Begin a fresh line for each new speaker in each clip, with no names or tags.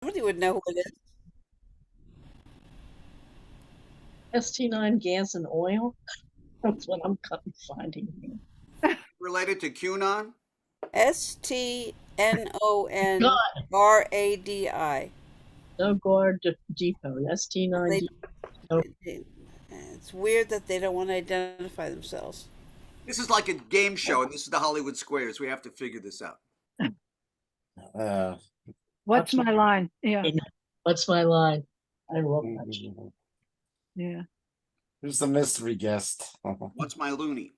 Somebody would know who it is.
ST9 gas and oil. That's what I'm finding here.
Related to QAnon?
God,
STNONRADI.
no guard depot. ST9
They,
depot.
they, it's weird that they don't want to identify themselves.
This is like a game show, and this is the Hollywood Squares. We have to figure this out.
Uh,
What's my line? Yeah,
What's my line? I love that shit.
yeah.
who's the mystery guest?
What's my loony?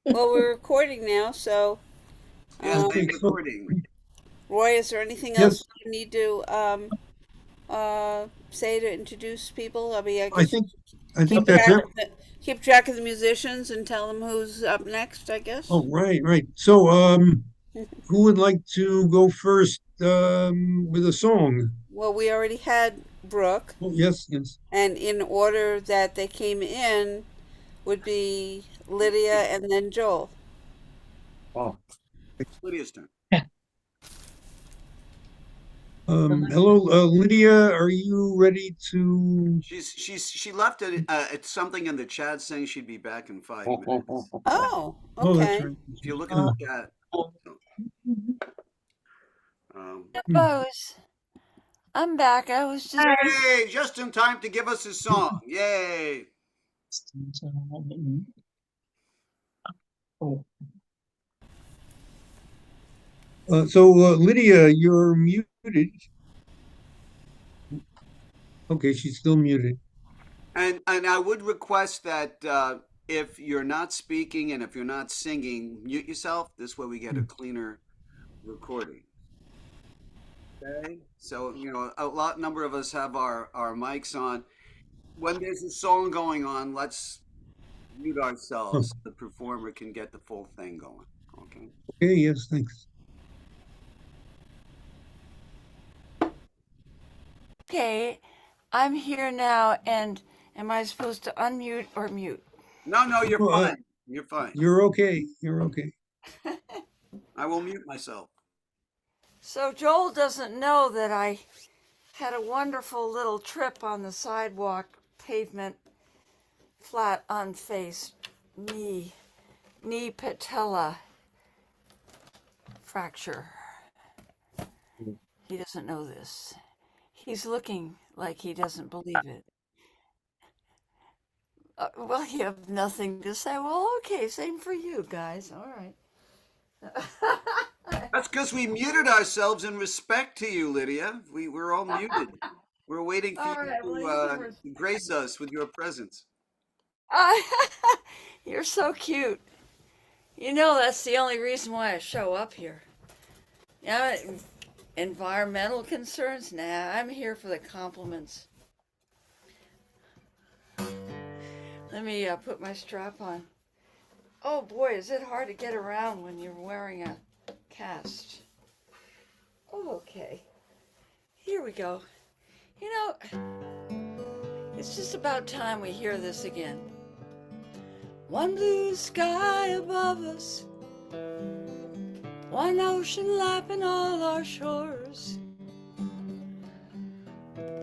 Well, we're recording now, so
Yes,
Um,
I'm recording.
Roy, is there anything
Yes.
else you need to say to introduce people? I mean, I
I
guess
think
keep
that's
track
it.
of keep track of the musicians and tell them who's up next, I guess.
Oh, right. So, who would like to go first with a song?
Well, we already had Brooke,
Oh, yes.
and in order that they came in would be Lydia and then Joel.
Oh,
It's Lydia's turn.
Hello, Lydia. Are you ready to?
She left at something in the chat saying she'd be back in 5 minutes.
Oh,
Oh, that's
okay.
right.
If you look at the chat,
Suppose I'm back. I was just
yay! Just in time to give us a song. Yay!
Oh,
So, Lydia, you're muted. Okay, she's still muted.
And I would request that if you're not speaking and if you're not singing, mute yourself. This way we get a cleaner recording. Okay. So a number of us have our mics on. When there's a song going on, let's mute ourselves. So the performer can get the full thing going. Okay.
Okay, yes, thanks.
okay. I'm here now, and am I supposed to unmute or mute?
No, you're
Well,
fine. You're fine.
You're okay. You're okay.
I will mute myself.
So Joel doesn't know that I had a wonderful little trip on the sidewalk, pavement, flat, unfaced, knee patella fracture. He doesn't know this. He's looking like he doesn't believe it. Well, you have nothing to say. Well, okay, same for you guys. All right.
That's because we muted ourselves in respect to you, Lydia. We're all muted. We're waiting for
All
you
right, well,
to grace us with your presence.
You're so cute. You know that's the only reason why I show up here. Yeah, environmental concerns? Nah, I'm here for the compliments. Let me put my strap on. Oh boy, is it hard to get around when you're wearing a cast. Oh, okay. Here we go. You know, it's just about time we hear this again. One blue sky above us, one ocean lapping all our shores,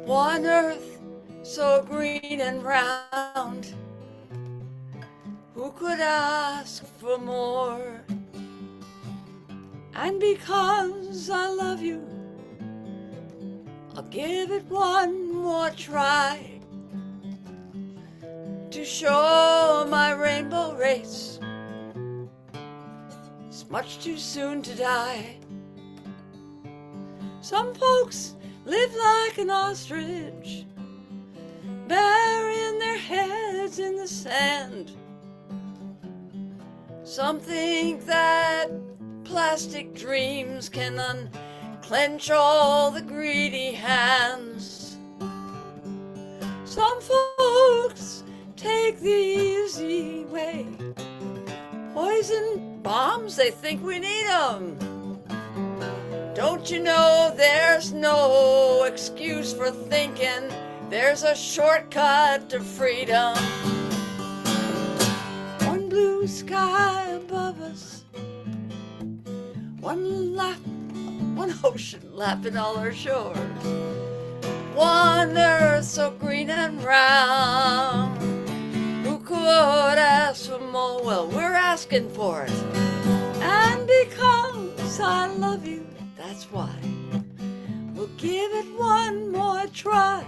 one earth so green and round. Who could ask for more? And because I love you, I'll give it one more try to show my rainbow race. It's much too soon to die. Some folks live like an ostrich, burying their heads in the sand. Some think that plastic dreams can unclench all the greedy hands. Some folks take the easy way. Poison bombs, they think we need them. Don't you know there's no excuse for thinking there's a shortcut to freedom? One blue sky above us, one one ocean lapping all our shores, one earth so green and round. Who could ask for more? Well, we're asking for it. And because I love you, that's why we'll give it one more try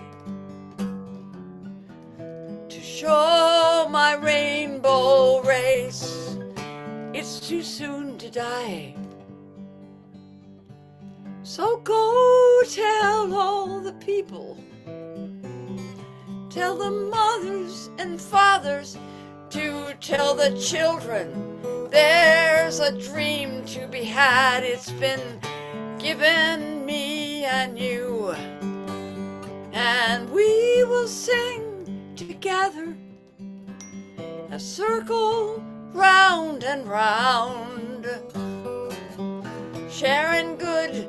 to show my rainbow race it's too soon to die. So go tell all the people, tell the mothers and fathers, to tell the children there's a dream to be had. It's been given me and you, and we will sing together a circle round and round, sharing good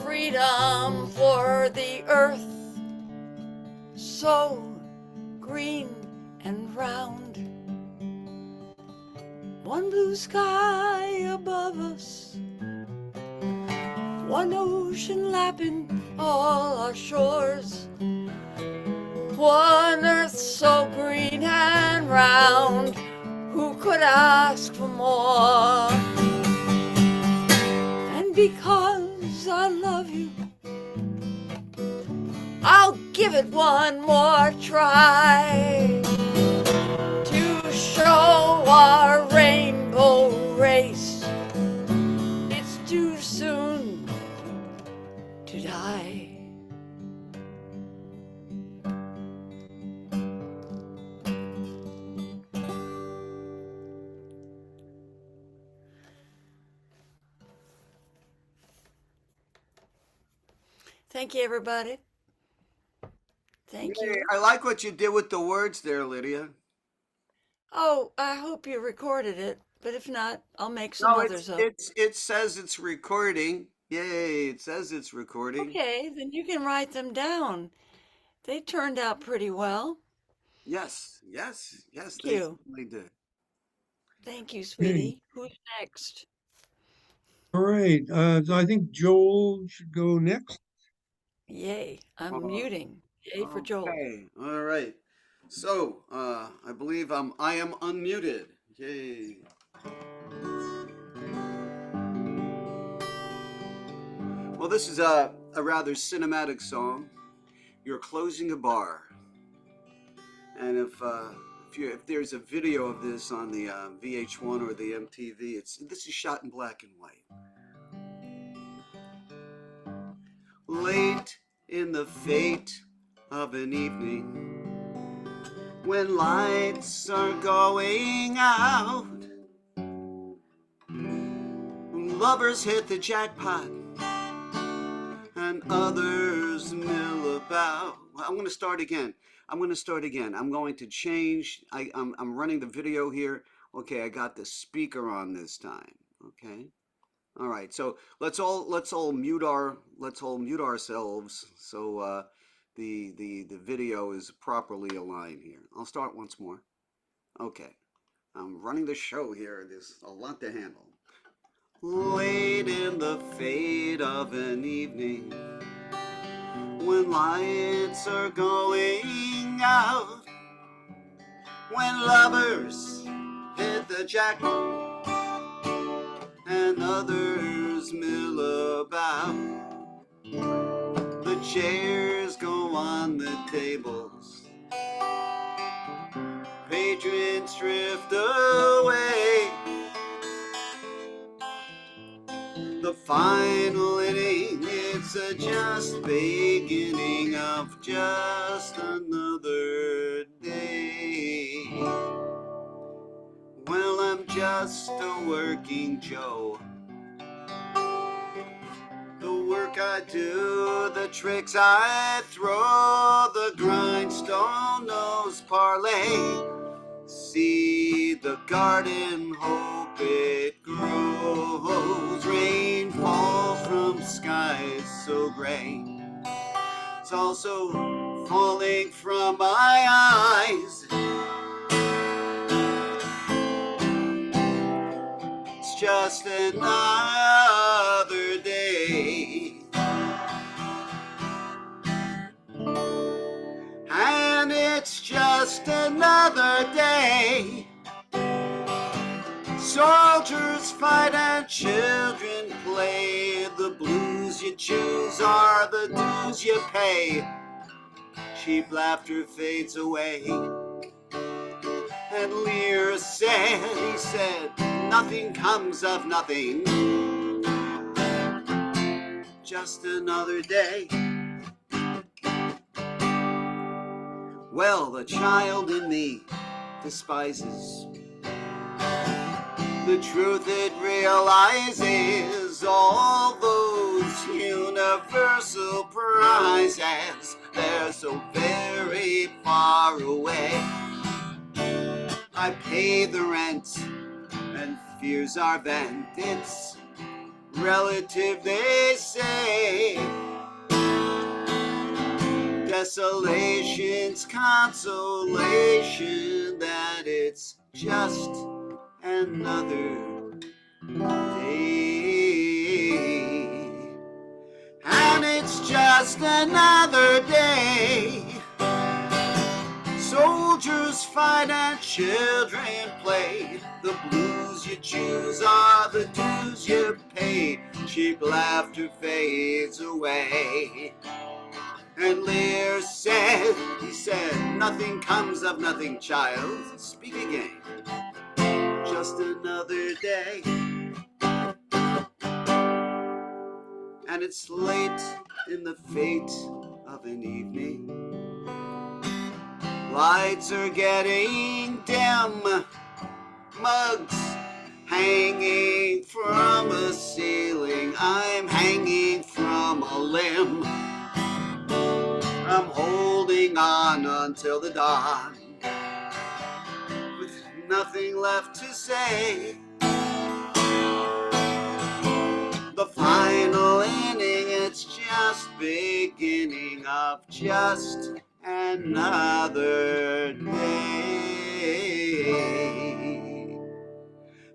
freedom for the earth so green and round. One blue sky above us, one ocean lapping all our shores, one earth so green and round. Who could ask for more? And because I love you, I'll give it one more try to show our rainbow race it's too soon to die. Thank you, everybody. Thank
Yay,
you.
I like what you did with the words there, Lydia.
Oh, I hope you recorded it, but if not, I'll make some
No,
others up.
it says it's recording. Yay, it says it's recording.
Okay, then you can write them down. They turned out pretty well.
Yes,
Thank
they
you.
certainly did.
Thank you,
Okay,
sweetie. Who's next?
all right. I think Joel should go next.
Yay, I'm
Uh,
muting. Yay for Joel.
okay, all right. So, I believe I am unmuted. Yay. Well, this is a rather cinematic song. You're closing a bar, and if there's a video of this on the VH1 or the MTV, this is shot in black and white. Late in the fate of an evening, when lights are going out, lovers hit the jackpot and others mill about. I'm going to start again. I'm going to change. I'm running the video here. Okay, I got the speaker on this time. Okay. All right. So let's all mute ourselves so the video is properly aligned here. I'll start once more. Okay. I'm running the show here. There's a lot to handle. Late in the fade of an evening, when lights are going out, when lovers hit the jackpot and others mill about, the chairs go on the tables, patrons drift away. The final inning, it's a just beginning of just another day. Well, I'm just a working Joe. The work I do, the tricks I throw, the grindstone knows parlay. See the garden, hope it grows. Rain falls from skies so gray. It's also falling from my eyes. It's just another day. just another day. Soldiers fight and children play. The blues you choose are the dues you pay. Cheap laughter fades away. And Lear said, he said, nothing comes of nothing. Just another day. Well, the child in me despises the truth it realizes, all those universal prizes, they're so very far away. I pay the rent and fears are vent, it's relative they say. Desolation's consolation, that it's just another day. And it's just another day. Soldiers fight and children play. The blues you choose are the dues you pay. Cheap laughter fades away. And Lear said, he said, nothing comes of nothing, child. Speak again. Just another day. And it's late in the fate of an evening. Lights are getting dim. Mugs hanging from a ceiling. I'm hanging from a limb. I'm holding on until the dawn, with nothing left to say. The final inning, it's just beginning of just another day.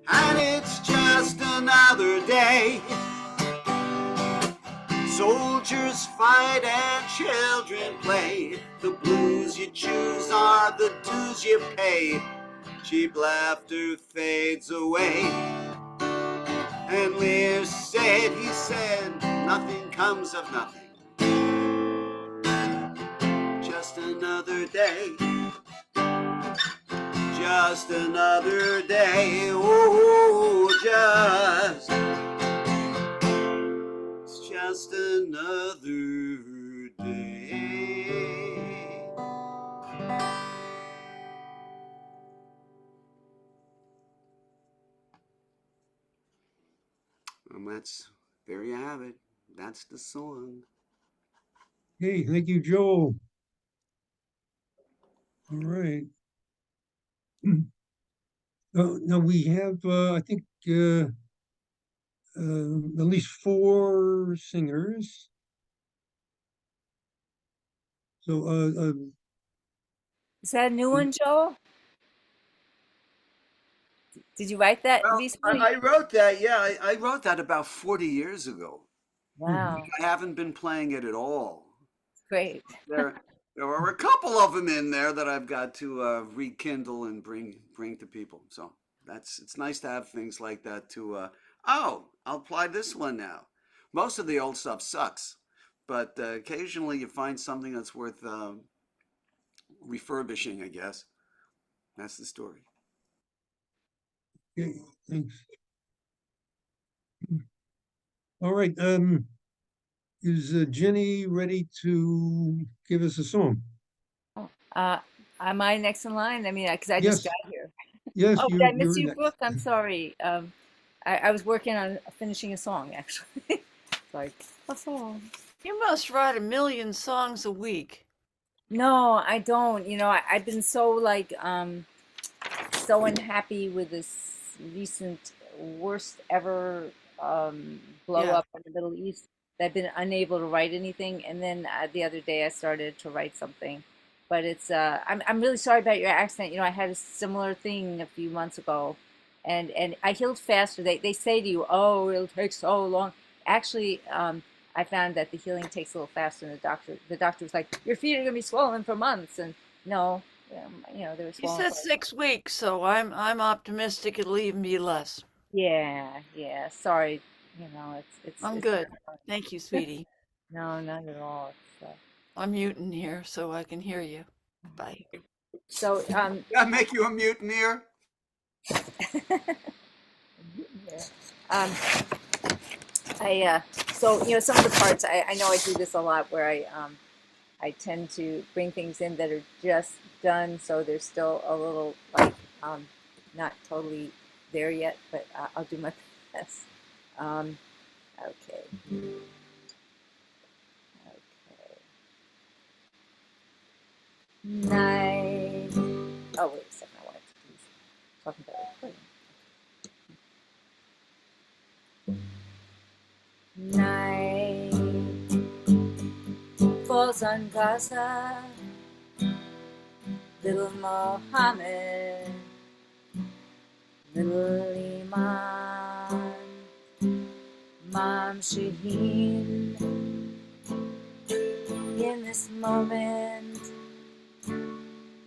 And it's just another day. Soldiers fight and children play. The blues you choose are the dues you pay. Cheap laughter fades away. And Lear said, he said, nothing comes of nothing. Just another day. Just another day. Oh, it's just another day. And there you have it. That's the song.
Hey, thank you, Joel. All right. Now we have, I think, at least 4 singers. So,
Is that a new one, Joel? Did you write that
Well,
recently?
I wrote that. Yeah, I wrote that about 40 years ago.
Wow,
I haven't been playing it at all.
great.
There are a couple of them in there that I've got to rekindle and bring to people. So it's nice to have things like that to. Oh, I'll apply this one now. Most of the old stuff sucks, but occasionally you find something that's worth refurbishing. I guess that's the story.
okay, thanks. All right. Is Jenny ready to give us a song?
Uh, am I next in line? I mean, because I just
Yes,
got here.
yes,
Oh, did I miss
you're
you,
next.
Brooke? I'm sorry. I was working on finishing a song, actually. Like, a song.
You must write a million songs a week.
No, I don't. I've been so like so unhappy with this recent worst ever blow
Yeah.
up in the Middle East that I've been unable to write anything. And then the other day I started to write something, but it's I'm really sorry about your accident. I had a similar thing a few months ago, and I healed faster. They say to you, oh, it'll take so long. Actually, I found that the healing takes a little faster than the doctor. The doctor was like, your feet are gonna be swollen for months, and no, They were
You
swollen.
said 6 weeks, so I'm optimistic it'll even be less.
Yeah, sorry,
I'm
it's
good. Thank you, sweetie.
no, not at all.
I'm muting here so I can hear you. Bye.
So
That make you a mutineer?
yeah. um, some of the parts I know I do this a lot where I tend to bring things in that are just done, so they're still a little like not totally there yet, but I'll do my best. Um, okay. Okay. Night. Oh, wait a second. I wanted to do talking about recording. Night falls on Gaza, little Mohammed, little Iman, Mom Shaheen. In this moment,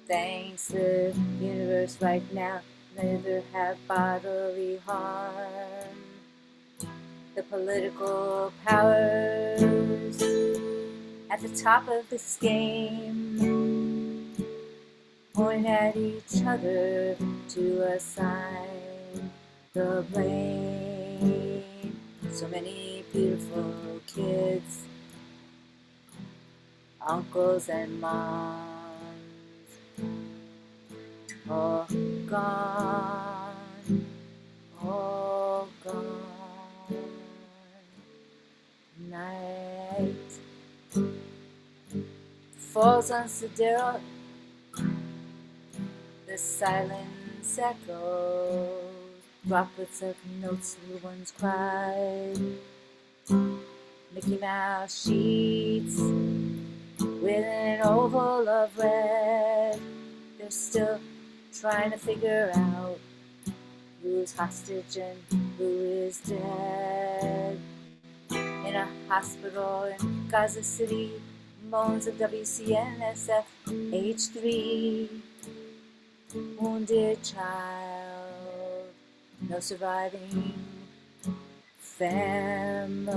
thanks the universe right now, neither have bodily harm. The political powers at the top of this game point at each other to assign the blame. So many beautiful kids, uncles and moms, all gone, all gone. Night falls on Sederot, the silence echoes, droplets of notes little ones cried, Mickey Mouse sheets with an oval of red. They're still trying to figure out who's hostage and who is dead. In a hospital in Gaza City, moans of WCNSF H3. Wounded child, no surviving family.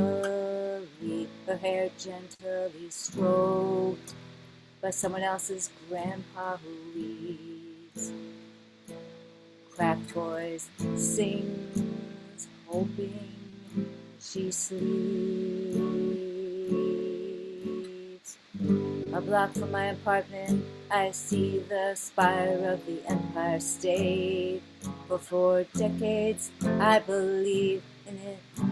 Her hair gently stroked by someone else's grandpa who weeps. Cracked voice sings, hoping she sleeps. A block from my apartment, I see the spire of the Empire State. For 4 decades, I believe in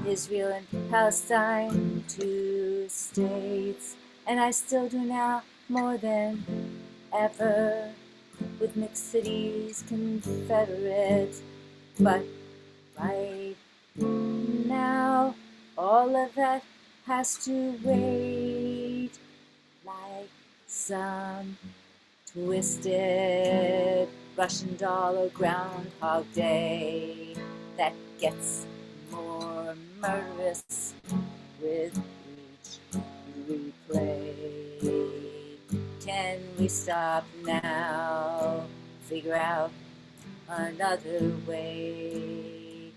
Israel and Palestine, 2 states. And I still do now more than ever, with mixed cities, Confederate. But right now, all of that has to wait, like some twisted Russian doll or Groundhog Day that gets more murderous with each replay. Can we stop now? Figure out another way?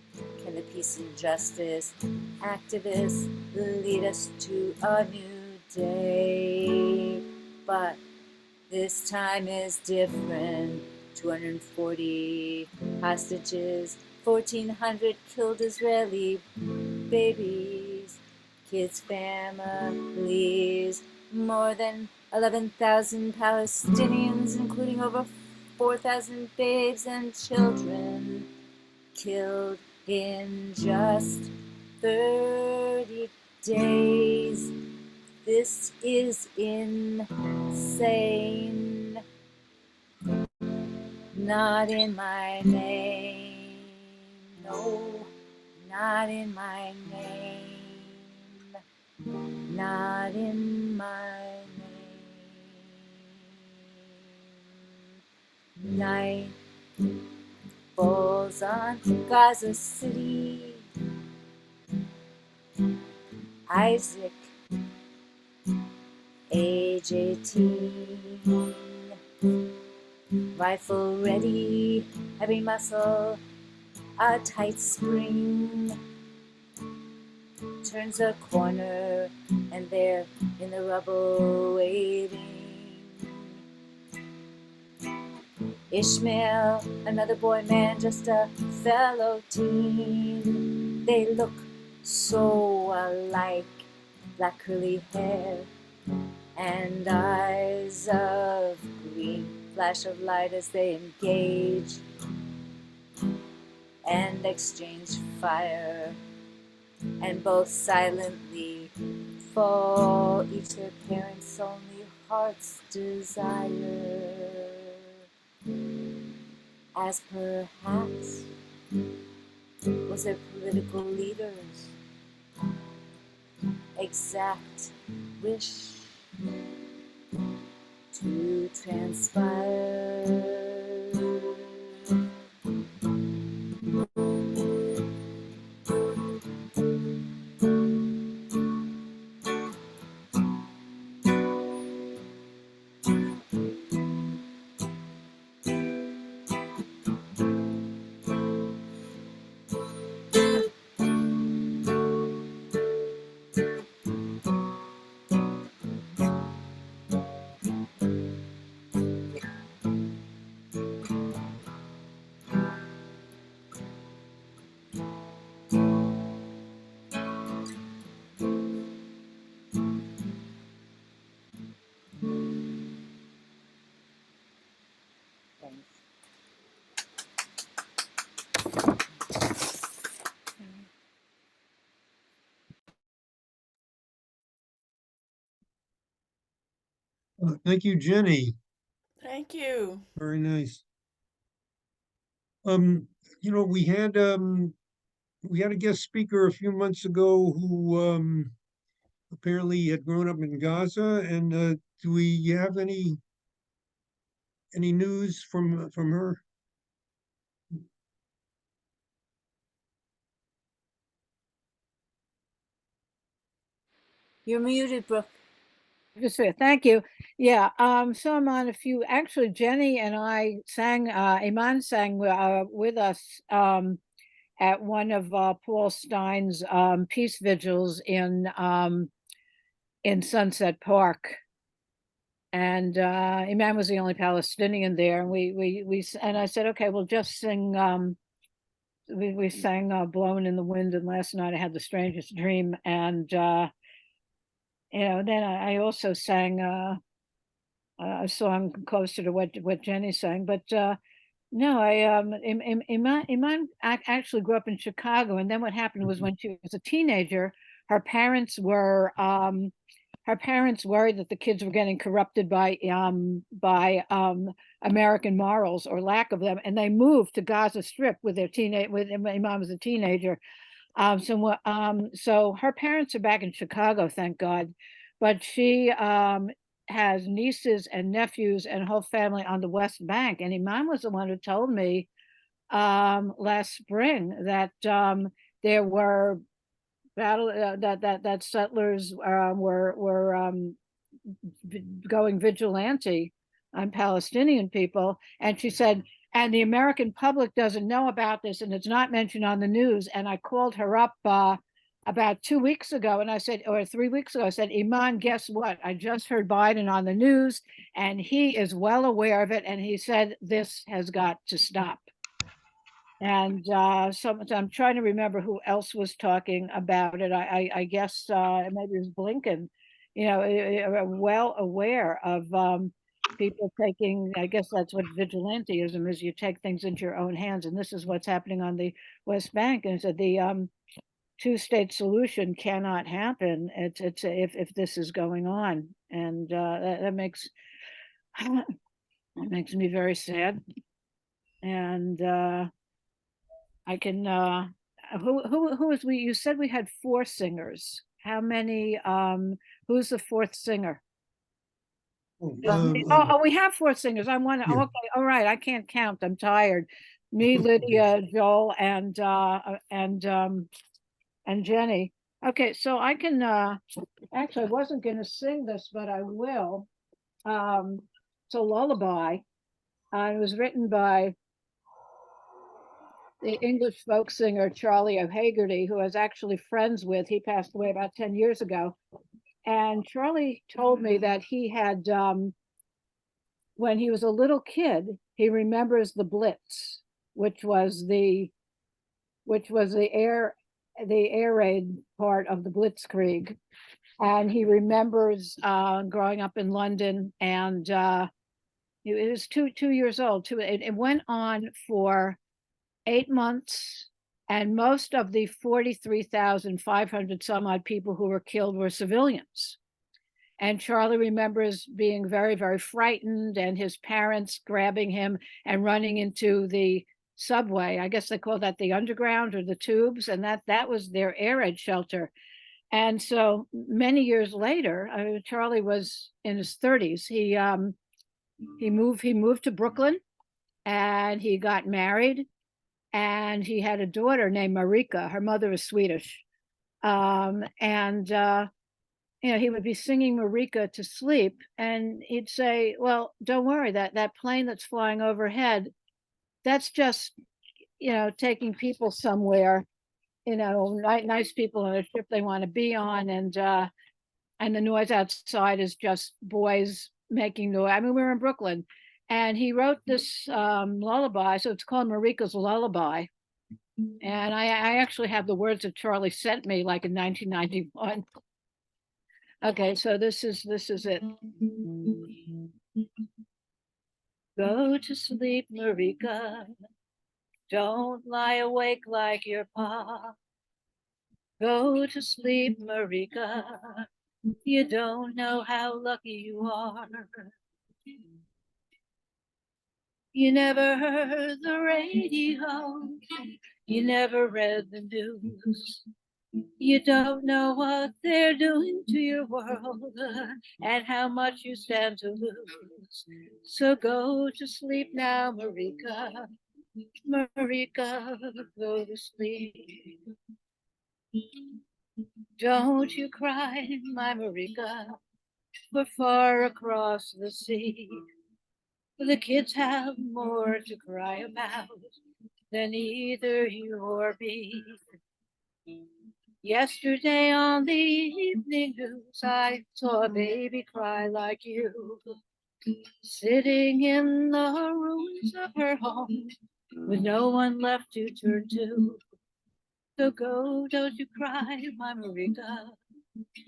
Can the peace and justice activists lead us to a new day? But this time is different. 240 hostages, 1,400 killed Israeli babies, kids, families, more than 11,000 Palestinians, including over 4,000 babes and children, killed in just 30 days. This is insane. Not in my name. No, not in my name. Not in my name. Night falls on Gaza City. Isaac, age 18, rifle ready, every muscle a tight spring. Turns a corner, and there in the rubble waiting, Ishmael, another boy man, just a fellow teen. They look so alike, black curly hair and eyes of green, flash of light as they engage and exchange fire, and both silently fall, each their parents' only heart's desire. As perhaps was their political leaders' exact wish to transpire.
Thank you, Jenny.
Thank you.
Very nice. Um, we had a guest speaker a few months ago who apparently had grown up in Gaza, and do we have any news from her?
You're muted, Brooke.
Just say thank you. Yeah, so I'm on a few. Actually, Jenny and I sang. Iman sang with us at one of Paul Stein's peace vigils in Sunset Park, and Iman was the only Palestinian there. And and I said, okay, we'll just sing. We sang "Blowing in the Wind," and last night I had the strangest dream, and then I also sang a song closer to what Jenny sang, but no, Iman actually grew up in Chicago, and then what happened was when she was a teenager, her parents were her parents worried that the kids were getting corrupted by American morals or lack of them, and they moved to Gaza Strip with their teenage with Iman was a teenager. So her parents are back in Chicago, thank God, but she has nieces and nephews and whole family on the West Bank. And Iman was the one who told me last spring that there were that settlers were going vigilante on Palestinian people, and she said, and the American public doesn't know about this, and it's not mentioned on the news. And I called her up about 2 weeks ago, and I said, or 3 weeks ago, I said, Iman, guess what? I just heard Biden on the news, and he is well aware of it, and he said this has got to stop. And so I'm trying to remember who else was talking about it. I guess maybe it was Blinken, well aware of people taking, I guess that's what vigilantism is. You take things into your own hands. And this is what's happening on the West Bank. And so the two-state solution cannot happen. It's if this is going on. And that makes me very sad. And I can who is we you said we had 4 singers. How many who's the 4th singer? We have 4 singers. I'm one.
Yeah.
Okay, all right. I can't count. I'm tired. Me, Lydia, Joel, and Jenny. Okay, so I can actually I wasn't gonna sing this, but I will. It's a lullaby. It was written by the English folk singer Charlie O'Hagerty, who I was actually friends with. He passed away about 10 years ago. And Charlie told me that he had, when he was a little kid, he remembers the Blitz, which was the air raid part of the Blitzkrieg. And he remembers growing up in London, and he was 2 years old. It went on for 8 months, and most of the 43,500 some odd people who were killed were civilians. And Charlie remembers being very, very frightened, and his parents grabbing him and running into the subway. I guess they call that the underground or the tubes, and that was their air raid shelter. And so many years later, Charlie was in his 30s. He moved to Brooklyn, and he got married, and he had a daughter named Marika. Her mother was Swedish. He would be singing Marika to sleep, and he'd say, well, don't worry, that plane that's flying overhead, that's just, taking people somewhere, nice people on a ship they want to be on, and the noise outside is just boys making noise. I mean, we were in Brooklyn, and he wrote this lullaby, so it's called Marika's Lullaby. And I actually have the words that Charlie sent me, like in 1991. Okay, so this is it. Go to sleep, Marika. Don't lie awake like your pa. Go to sleep, Marika. You don't know how lucky you are. You never heard the radio. You never read the news. You don't know what they're doing to your world and how much you stand to lose. So go to sleep now, Marika. Marika, go to sleep. Don't you cry, my Marika, for far across the sea, the kids have more to cry about than either you or me. Yesterday on the evening news, I saw a baby cry like you, sitting in the ruins of her home, with no one left to turn to. So go, don't you cry, my Marika.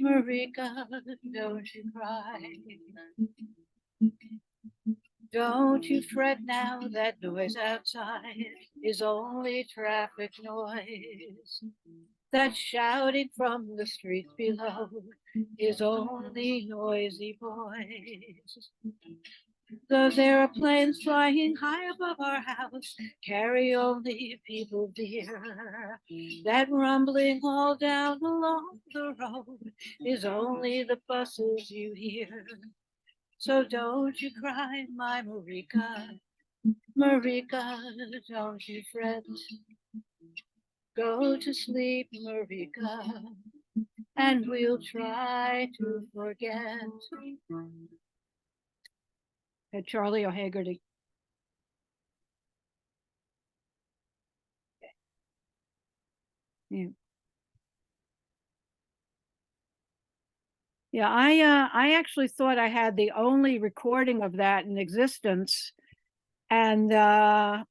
Marika, don't you cry. Don't you fret now, that noise outside is only traffic noise. That shouting from the streets below is only noisy boys. Those airplanes flying high above our house carry only people dear. That rumbling all down along the road is only the buses you hear. So don't you cry, my Marika. Marika, don't you fret. Go to sleep, Marika, and we'll try to forget. Charlie O'Hagerty. Yeah. Yeah, I actually thought I had the only recording of that in existence, and I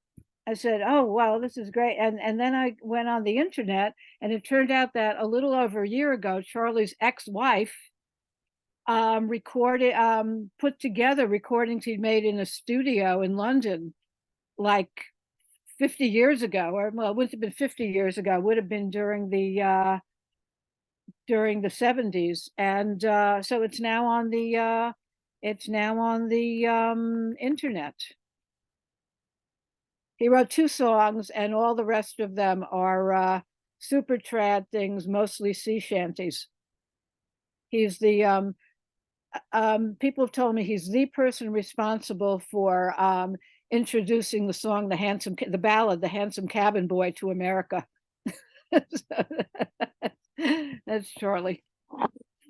said, "Oh, wow, this is great." And then I went on the internet, and it turned out that a little over a year ago, Charlie's ex-wife put together recordings he'd made in a studio in London, like 50 years ago, or well, it wouldn't have been 50 years ago, it would have been during the 70s, and so it's now on the internet. He wrote 2 songs, and all the rest of them are super trad things, mostly sea shanties. He's the people have told me he's the person responsible for introducing the song, the ballad, "The Handsome Cabin Boy" to America. That's Charlie.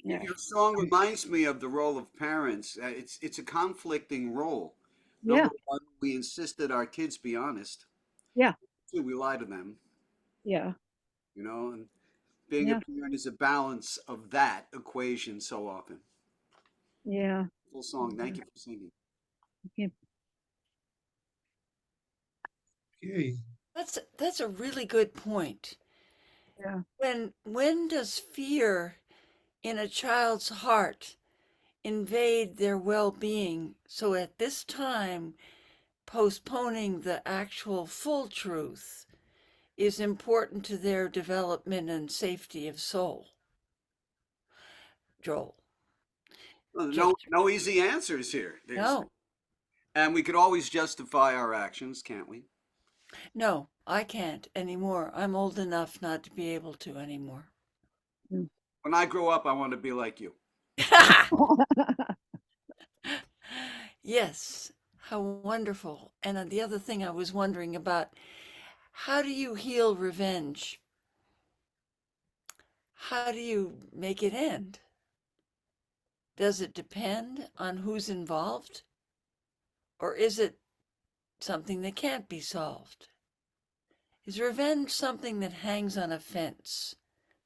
Yeah.
Your song reminds me of the role of parents. It's a conflicting role.
Yeah.
Number one, we insist that our kids be honest.
Yeah.
We lie to them,
Yeah.
and being a
Yeah.
parent is a balance of that equation so often.
Yeah.
Full song. Thank you for singing.
Yeah.
Okay.
That's a really good point.
Yeah.
When does fear in a child's heart invade their well-being? So at this time, postponing the actual full truth is important to their development and safety of soul. Joel,
Well, no,
just
no easy answers here.
no,
And we could always justify our actions, can't we?
no, I can't anymore. I'm old enough not to be able to anymore.
When I grow up, I want to be like you.
Yes, how wonderful. And the other thing I was wondering about, how do you heal revenge? How do you make it end? Does it depend on who's involved? Or is it something that can't be solved? Is revenge something that hangs on a fence,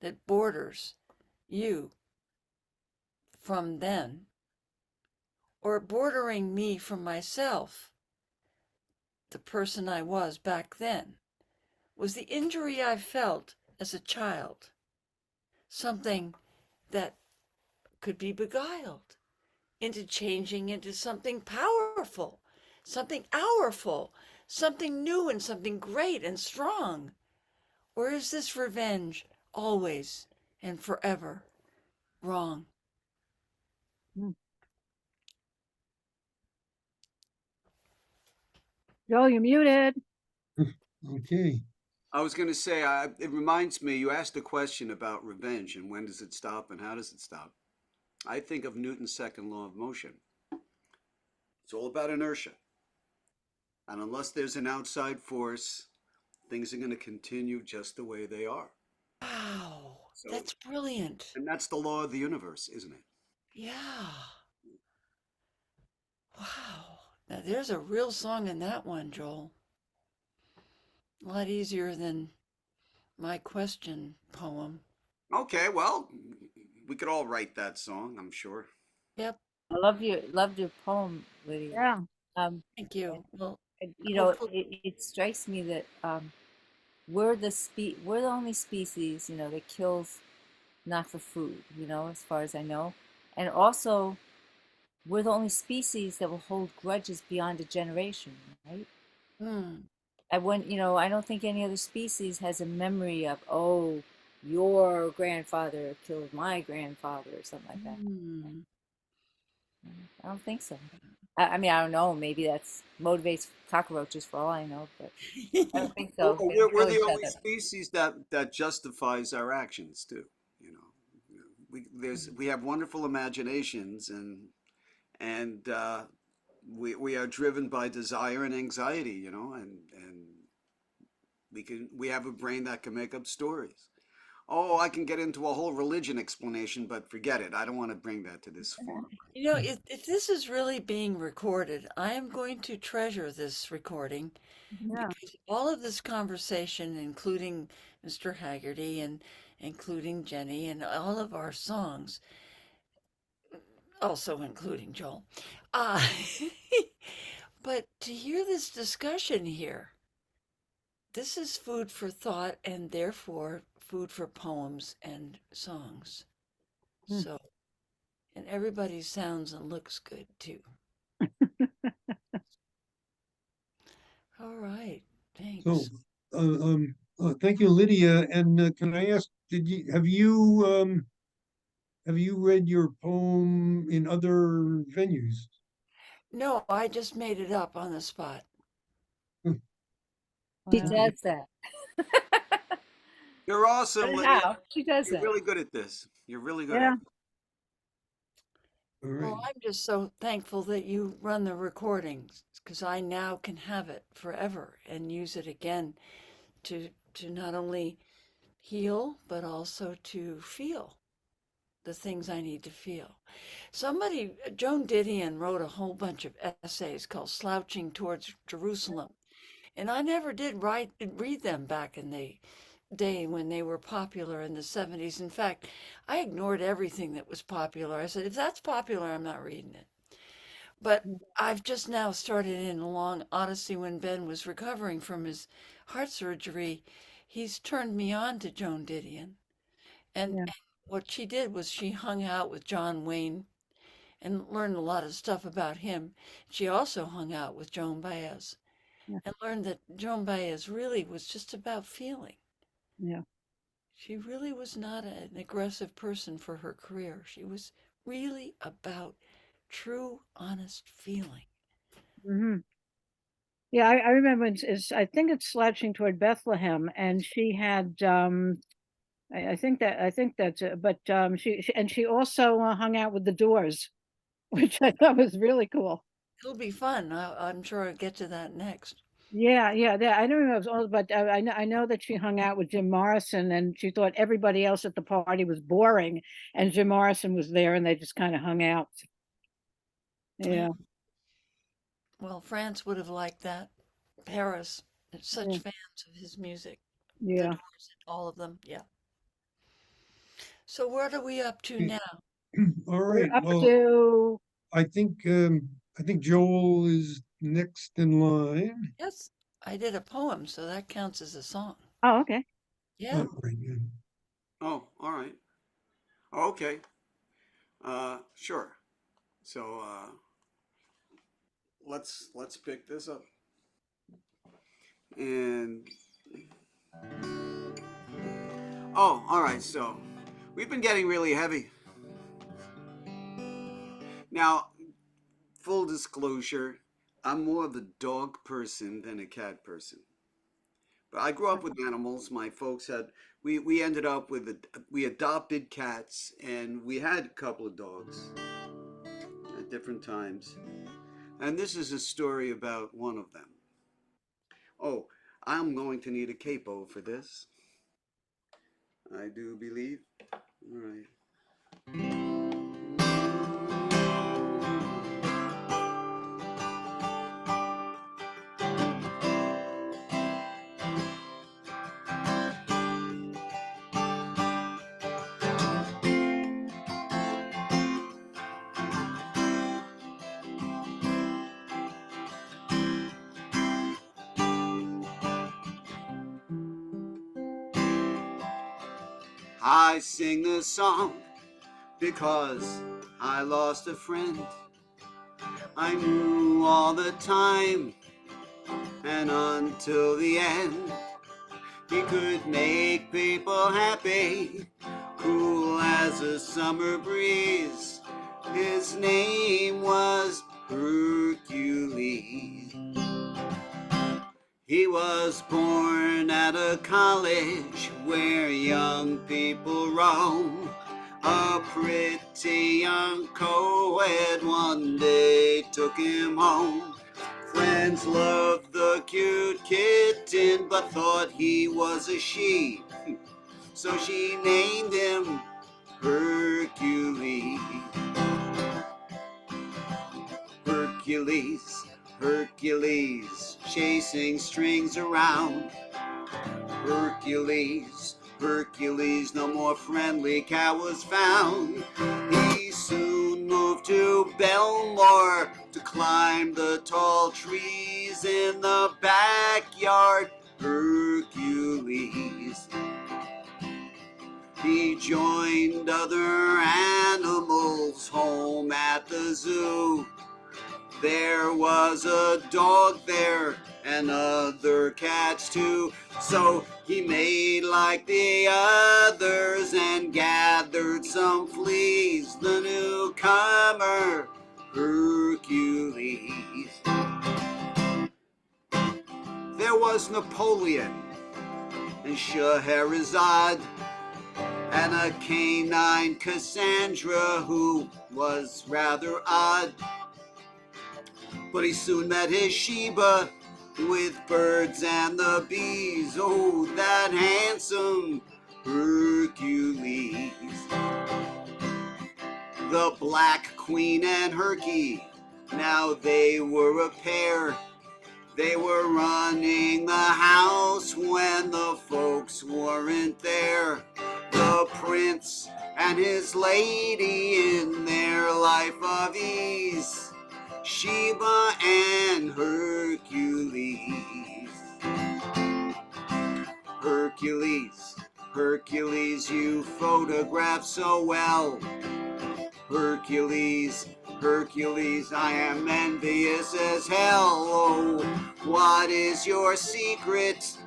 that borders you from them, or bordering me from myself, the person I was back then? Was the injury I felt as a child something that could be beguiled into changing into something powerful, something powerful, something new and something great and strong? Or is this revenge always and forever wrong?
Joel, you're muted.
Okay.
I was going to say, it reminds me, you asked a question about revenge and when does it stop and how does it stop. I think of Newton's second law of motion. It's all about inertia. And unless there's an outside force, things are going to continue just the way they are.
Wow,
So,
that's brilliant.
and that's the law of the universe, isn't it?
Yeah. Wow. Now there's a real song in that one, Joel. A lot easier than my question poem.
Okay, well, we could all write that song, I'm sure.
Yep.
I loved your poem, Lydia.
Yeah.
Thank you. Well,
You know,
hopefully,
it strikes me that we're the only species, that kills not for food, as far as I know, and also we're the only species that will hold grudges beyond a generation, right?
hmm,
I don't think any other species has a memory of, oh, your grandfather killed my grandfather or something like that.
hmm.
I don't think so. I mean, I don't know. Maybe that's motivates cockroaches for all I know, but I don't think
Well,
so. They don't
we're
kill
the
each
only
other.
species that justifies our actions too. You know, we have wonderful imaginations and we are driven by desire and anxiety. And we have a brain that can make up stories. Oh, I can get into a whole religion explanation, but forget it. I don't want to bring that to this forum.
If this is really being recorded, I am going to treasure this recording
Yeah.
because all of this conversation, including Mr. Haggerty and including Jenny and all of our songs, also including Joel, uh, but to hear this discussion here, this is food for thought and therefore food for poems and songs.
Hmm.
So, and everybody sounds and looks good too. All right.
So,
Thanks.
thank you, Lydia. And can I ask, have you read your poem in other venues?
No, I just made it up on the spot.
She
Wow.
does that.
You're
I
awesome,
don't know
Lydia.
how. She does
You're
that.
really good at this. You're really good at
Yeah.
it.
All
Well,
right.
I'm just so thankful that you run the recordings because I now can have it forever and use it again to not only heal but also to feel the things I need to feel. Somebody, Joan Didion, wrote a whole bunch of essays called Slouching Towards Jerusalem. And I never did read them back in the day when they were popular in the 70s. In fact, I ignored everything that was popular. I said, if that's popular, I'm not reading it. But I've just now started in a long odyssey when Ben was recovering from his heart surgery. He's turned me on to Joan Didion. And
Yeah.
what she did was she hung out with John Wayne and learned a lot of stuff about him. She also hung out with Joan Baez
Yeah.
and learned that Joan Baez really was just about feeling.
Yeah.
She really was not an aggressive person for her career. She was really about true, honest feeling.
Hmm. Yeah, I remember I think it's Slouching Toward Bethlehem, and she had I think that's it, but she also hung out with the Doors, which I thought was really cool.
It'll be fun. I'm sure I'll get to that next.
Yeah, yeah, I don't know if it was all, but I know that she hung out with Jim Morrison, and she thought everybody else at the party was boring, and Jim Morrison was there, and they just kind of hung out. Yeah,
Well, France would have liked that. Paris, such
yeah,
fans of his music. The
yeah.
Doors, all of them. Yeah. So what are we up to
Okay.
now?
All
We're
right,
up
well,
to
I think Joel is next in line.
Yes, I did a poem, so that counts as a song.
oh, okay.
Yeah.
Right, yeah.
Oh, all right. Okay. Sure. So let's pick this up. And oh, all right. So we've been getting really heavy. Now, full disclosure, I'm more of a dog person than a cat person. But I grew up with animals. My folks had we ended up with we adopted cats and we had a couple of dogs at different times. And this is a story about one of them. Oh, I'm going to need a capo for this. I do believe. All right. I sing this song because I lost a friend. I knew all the time and until the end he could make people happy, cool as a summer breeze. His name was Hercules. He was born at a college where young people roam. A pretty young co-ed one day took him home. Friends loved the cute kitten but thought he was a she. So she named him Hercules. Hercules, Hercules, chasing strings around. Hercules, Hercules, no more friendly cat was found. He soon moved to Belmore to climb the tall trees in the backyard. Hercules. He joined other animals home at the zoo. There was a dog there and other cats too. So he made like the others and gathered some fleas. The newcomer, Hercules. There was Napoleon and Scheherazade and a canine Cassandra who was rather odd. But he soon met his Sheba with birds and the bees. Oh, that handsome Hercules. the Black Queen and Herky. Now they were a pair. They were running the house when the folks weren't there. The prince and his lady in their life of ease, Sheba and Hercules. Hercules, Hercules, you photograph so well. Hercules, Hercules, I am envious as hell. Oh, what is your secret?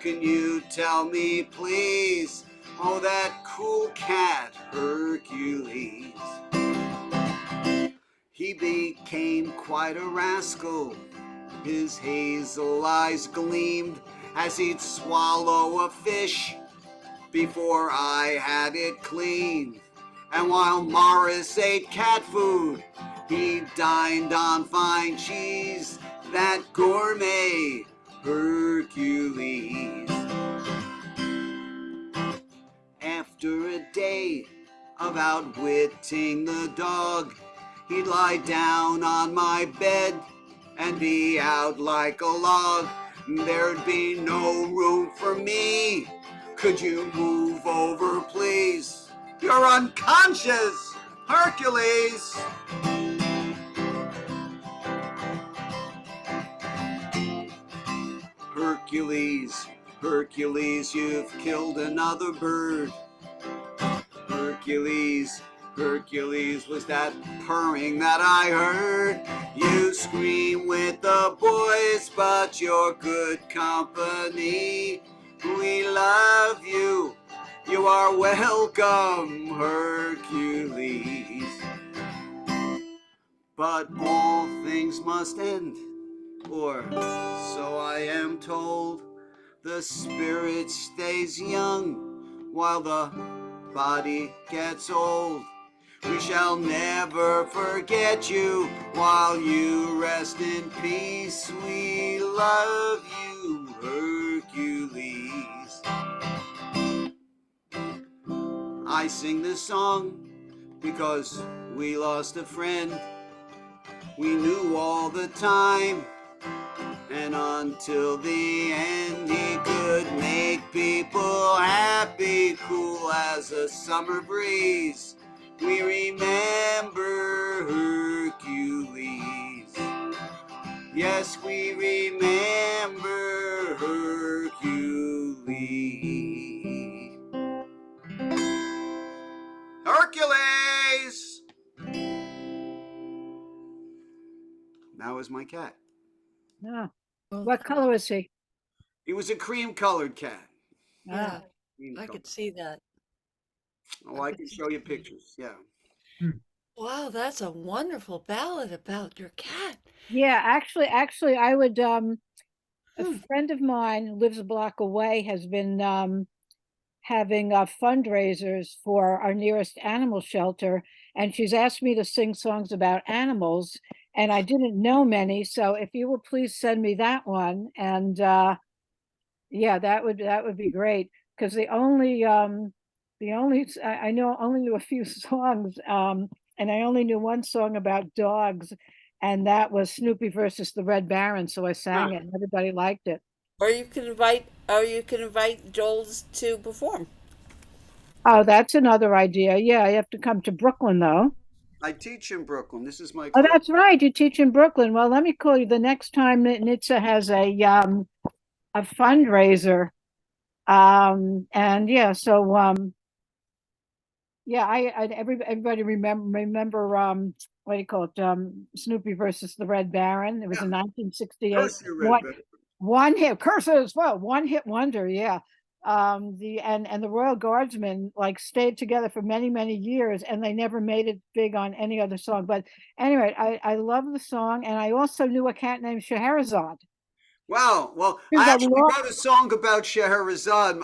Can you tell me, please? Oh, that cool cat, Hercules. He became quite a rascal. His hazel eyes gleamed as he'd swallow a fish before I had it cleaned. And while Morris ate cat food, he dined on fine cheese, that gourmet Hercules. After a day of outwitting the dog, he'd lie down on my bed and be out like a log. There'd be no room for me. Could you move over, please? You're unconscious, Hercules! Hercules, Hercules, you've killed another bird. Hercules, Hercules, was that purring that I heard? You scream with the boys, but you're good company. We love you. You are welcome, Hercules. But all things must end, or so I am told. The spirit stays young while the body gets old. We shall never forget you while you rest in peace. We love you, Hercules. I sing this song because we lost a friend we knew all the time, and until the end he could make people happy, cool as a summer breeze. We remember Hercules. Yes, we remember Hercules. Hercules! That was my cat.
Yeah.
Well,
What color is he?
He was a cream-colored cat.
yeah,
Cream
I
color.
could see that.
Oh, I can show you pictures. Yeah.
Wow, that's a wonderful ballad about your cat.
Yeah, actually, I would, a
Hmm.
friend of mine who lives a block away has been, having fundraisers for our nearest animal shelter, and she's asked me to sing songs about animals, and I didn't know many, so if you will please send me that one, and yeah, that would be great, because I know only knew a few songs, and I only knew one song about dogs, and that was Snoopy versus the Red Baron, so I sang it, and everybody liked it.
Or you can invite Joel's to perform.
Oh, that's another idea. Yeah, you have to come to Brooklyn though.
I teach in Brooklyn. This is my
Oh,
club.
that's right. You teach in Brooklyn. Well, let me call you the next time that NHTSA has a fundraiser. And yeah, so yeah, everybody remember what do you call it? Snoopy versus the Red Baron. It was in
Yeah.
1968.
Curse you, Red Bear.
One hit curses, well, one hit wonder, yeah. And the Royal Guardsmen like stayed together for many years, and they never made it big on any other song. But anyway, I love the song, and I also knew a cat named Scheherazade.
Wow. Well,
Here's
I
a
actually
lo-
wrote a song about Scheherazade.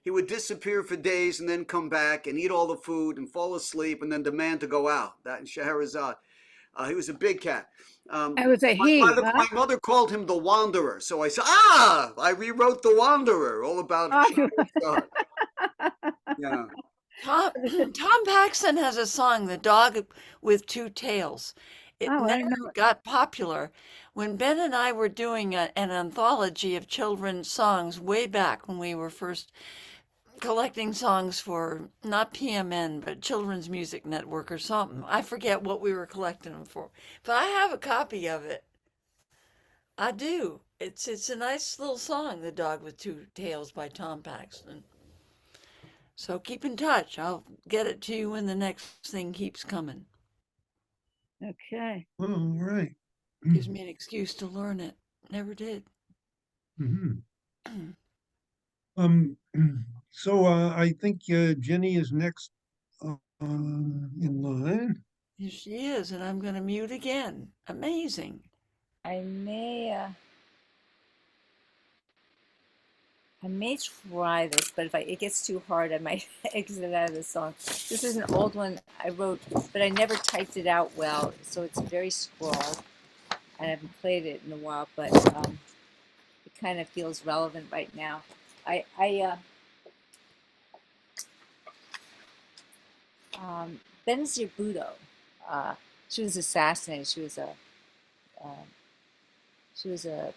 He would disappear for days and then come back and eat all the food and fall asleep and then demand to go out. That and Scheherazade. He was a big cat.
It was a
My
he,
mother,
huh?
my mother called him the Wanderer. So I said, I rewrote the Wanderer, all about
Oh,
Scheherazade. Yeah.
Tom Paxton has a song, "The Dog with Two Tails." It
Oh, I
never
didn't know.
got popular. When Ben and I were doing an anthology of children's songs way back when we were first collecting songs for not PMN, but Children's Music Network or something. I forget what we were collecting them for, but I have a copy of it. I do. It's a nice little song, "The Dog with Two Tails" by Tom Paxton. So keep in touch. I'll get it to you when the next thing keeps coming.
Okay.
All right.
Gives me an excuse to learn it. Never did.
Mhm. So I think Jenny is next in line.
Here she is, and I'm going to mute again. Amazing.
I may try this, but if it gets too hard, I might exit out of the song. This is an old one I wrote, but I never typed it out well, so it's very scrawled. I haven't played it in a while, but it kind of feels relevant right now. Benazir Bhutto, uh, she was assassinated. Um, she was a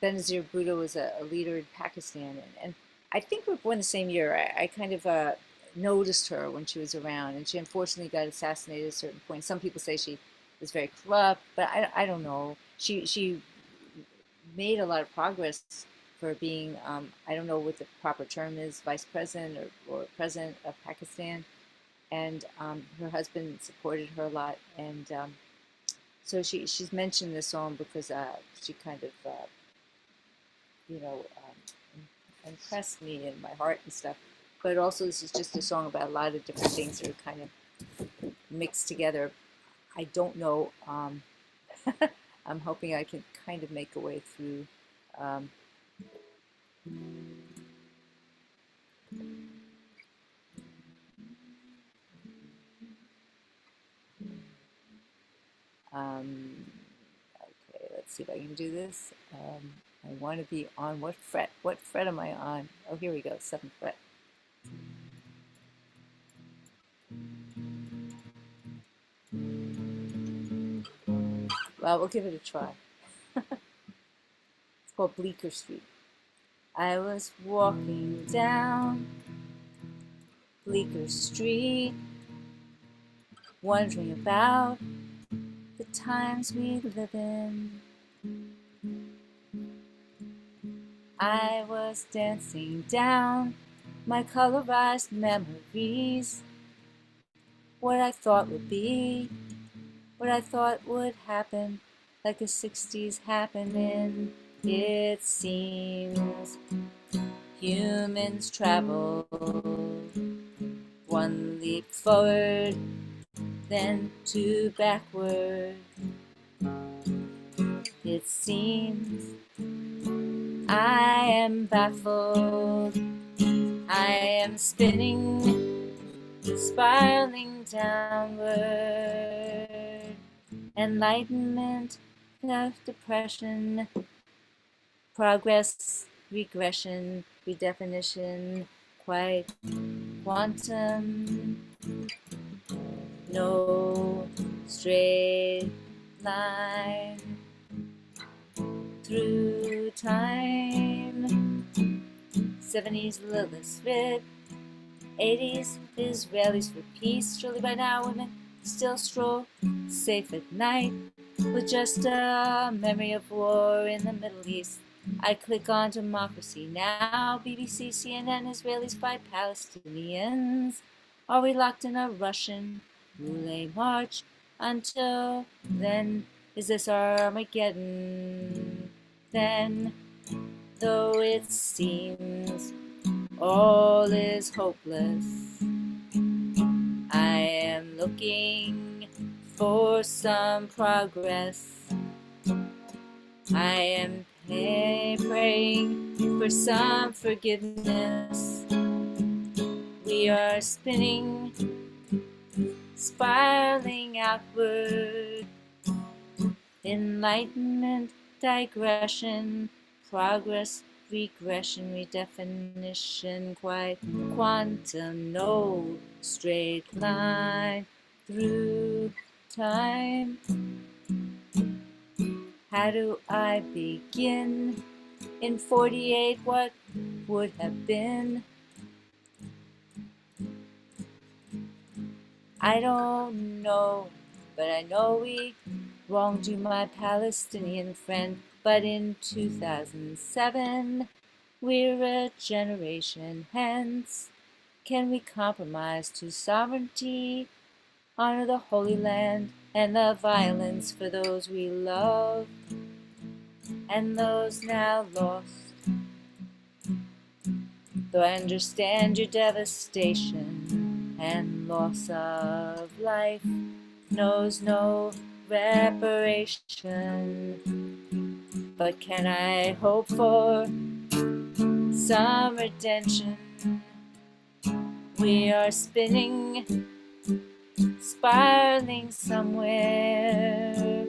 Benazir Bhutto was a leader in Pakistan, and I think we were born the same year. I kind of noticed her when she was around, and she unfortunately got assassinated at a certain point. Some people say she was very corrupt, but I don't know. She made a lot of progress for being, I don't know what the proper term is, vice president or president of Pakistan. And her husband supported her a lot. And so she's mentioned this song because she kind of, you know, impressed me in my heart and stuff. But also, this is just a song about a lot of different things that are kind of mixed together. I don't know. I'm hoping I can kind of make a way through. Um, Um, okay, let's see if I can do this. I want to be on what fret? What fret am I on? Oh, here we go, 7th fret. Well, we'll give it a try. It's called Bleecker Street. I was walking down Bleecker Street, wondering about the times we live in. I was dancing down my colorized memories, what I thought would be, what I thought would happen, like a 60s happening. It seems humans travel one leap forward, then two backward. It seems I am baffled, I am spinning, spiraling downward. Enlightenment, depression, progress, regression, redefinition, quite quantum, no straight line through time. 70s Lilith Rid, 80s Israelis for peace. Surely by now women still stroll safe at night with just a memory of war in the Middle East. I click on democracy now. BBC, CNN, Israelis fight Palestinians. Are we locked in a Russian roulette march? Until then, is this our Armageddon? Then, though it seems all is hopeless, I am looking for some progress. I am praying for some forgiveness. We are spinning, spiraling outward. Enlightenment, digression, progress, regression, redefinition, quite quantum, no straight line through time. How do I begin? In 48, what would have been? I don't know, but I know we wronged you, my Palestinian friend. But in 2007, we're a generation hence. Can we compromise to sovereignty, honor the Holy Land, and the violence for those we love and those now lost? Though I understand your devastation and loss of life knows no reparation, but can I hope for some redemption? We are spinning, spiraling somewhere.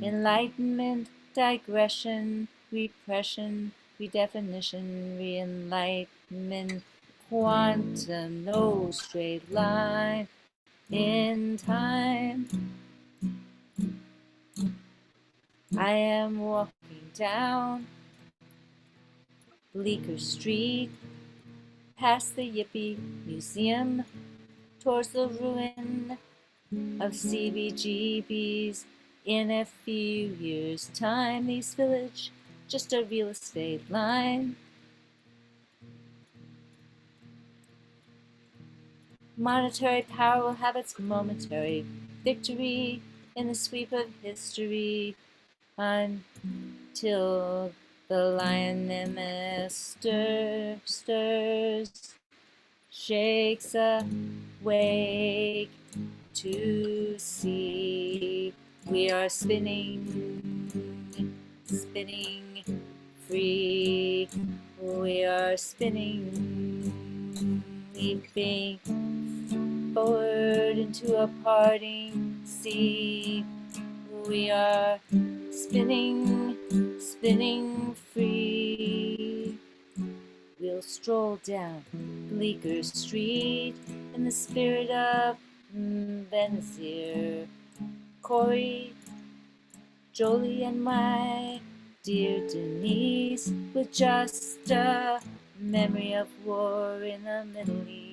Enlightenment, digression, repression, redefinition, re-enlightenment, quantum, no straight line in time. I am walking down Bleecker Street, past the Yippie Museum, towards the ruin of CBGB's. In a few years' time, East Village, just a real estate line. Monetary power will have its momentary victory in the sweep of history until the lioness stirs, shakes awake to see we are spinning, spinning free. We are spinning, leaping forward into a parting sea. We are spinning, spinning free. We'll stroll down Bleecker Street in the spirit of Benazir, Corey, Jolie, and my dear Denise, with just a memory of war in the Middle East.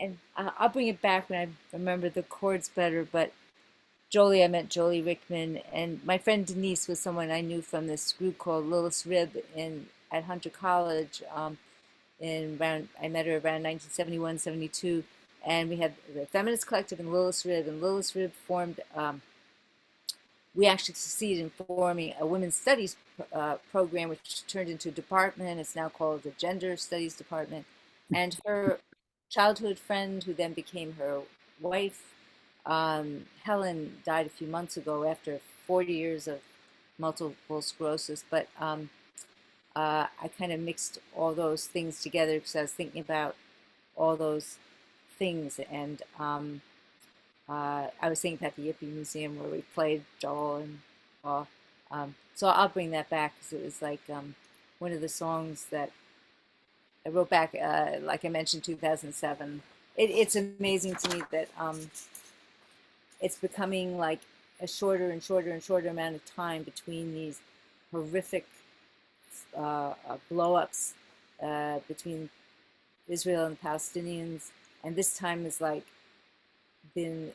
And I'll bring it back when I remember the chords better, but Jolie, I met Jolie Rickman, and my friend Denise was someone I knew from this group called Lilith's Rib at Hunter College. I met her around 1971, 72, and we had the Feminist Collective and Lilith's Rib, and Lilith's Rib formed, we actually succeeded in forming a women's studies program, which turned into a department. It's now called the Gender Studies Department. And her childhood friend, who then became her wife, Helen, died a few months ago after 40 years of multiple sclerosis. But I kind of mixed all those things together because I was thinking about all those things. And I was thinking about the Yippie Museum where we played Joel and all. So I'll bring that back because it was like one of the songs that I wrote back, like I mentioned, 2007. It's amazing to me that it's becoming like a shorter and shorter and shorter amount of time between these horrific blow-ups between Israel and the Palestinians, and this time is like been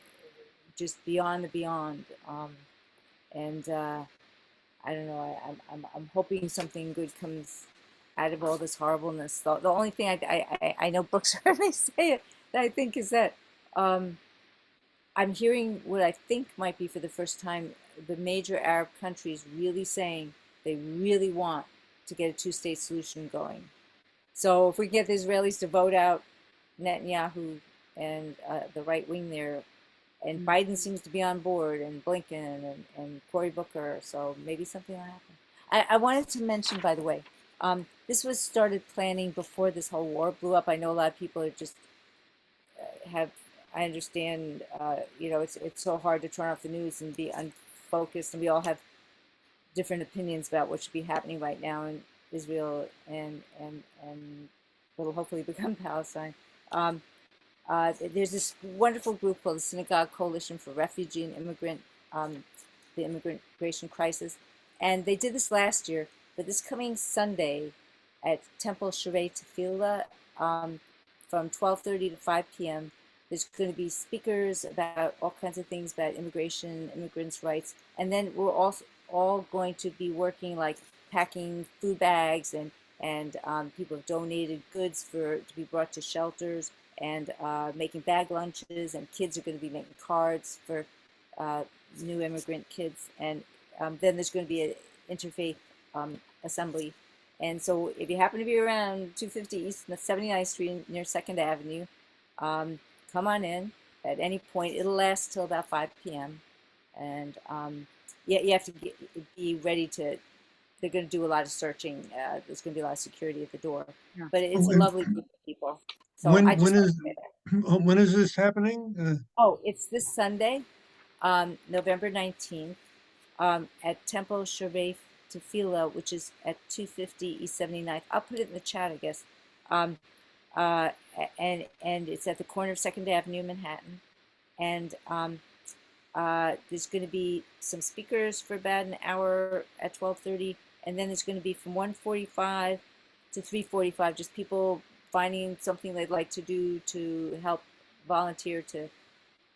just beyond the beyond. And I don't know. I'm hoping something good comes out of all this horribleness. The only thing I know Brooks heard me say it that I think is that I'm hearing what I think might be for the first time the major Arab countries really saying they really want to get a two-state solution going. So if we get the Israelis to vote out Netanyahu and the right wing there, and Biden seems to be on board, and Blinken and Cory Booker, so maybe something will happen. I wanted to mention, by the way, this was started planning before this whole war blew up. I know a lot of people are just I understand, it's so hard to turn off the news and be unfocused, and we all have different opinions about what should be happening right now in Israel and what will hopefully become Palestine. Um, there's this wonderful group called the Synagogue Coalition for Refugee and Immigrant, the immigration crisis, and they did this last year. But this coming Sunday at Temple Sharei Tefillah, from 12:30 to 5 p.m. There's going to be speakers about all kinds of things about immigration, immigrants' rights, and then we're also all going to be working like packing food bags and people have donated goods to be brought to shelters and making bag lunches, and kids are going to be making cards for new immigrant kids, and then there's going to be an interfaith assembly. And so if you happen to be around 250 East 79th Street near 2nd Avenue, come on in at any point. It'll last till about 5 p.m. And yeah, you have to be ready to, they're going to do a lot of searching. There's going to be a lot of security at the door.
Yeah.
But it's a
and
lovely group of people. So
when
I just
when
wanted
is
to say that.
when is this happening?
Oh, it's this Sunday, November 19th, at Temple Sharei Tefillah, which is at 250 East 79th. I'll put it in the chat, I guess. And it's at the corner of 2nd Avenue, Manhattan. And there's going to be some speakers for about an hour at 12:30, and then there's going to be from 1:45 to 3:45, just people finding something they'd like to do to help volunteer to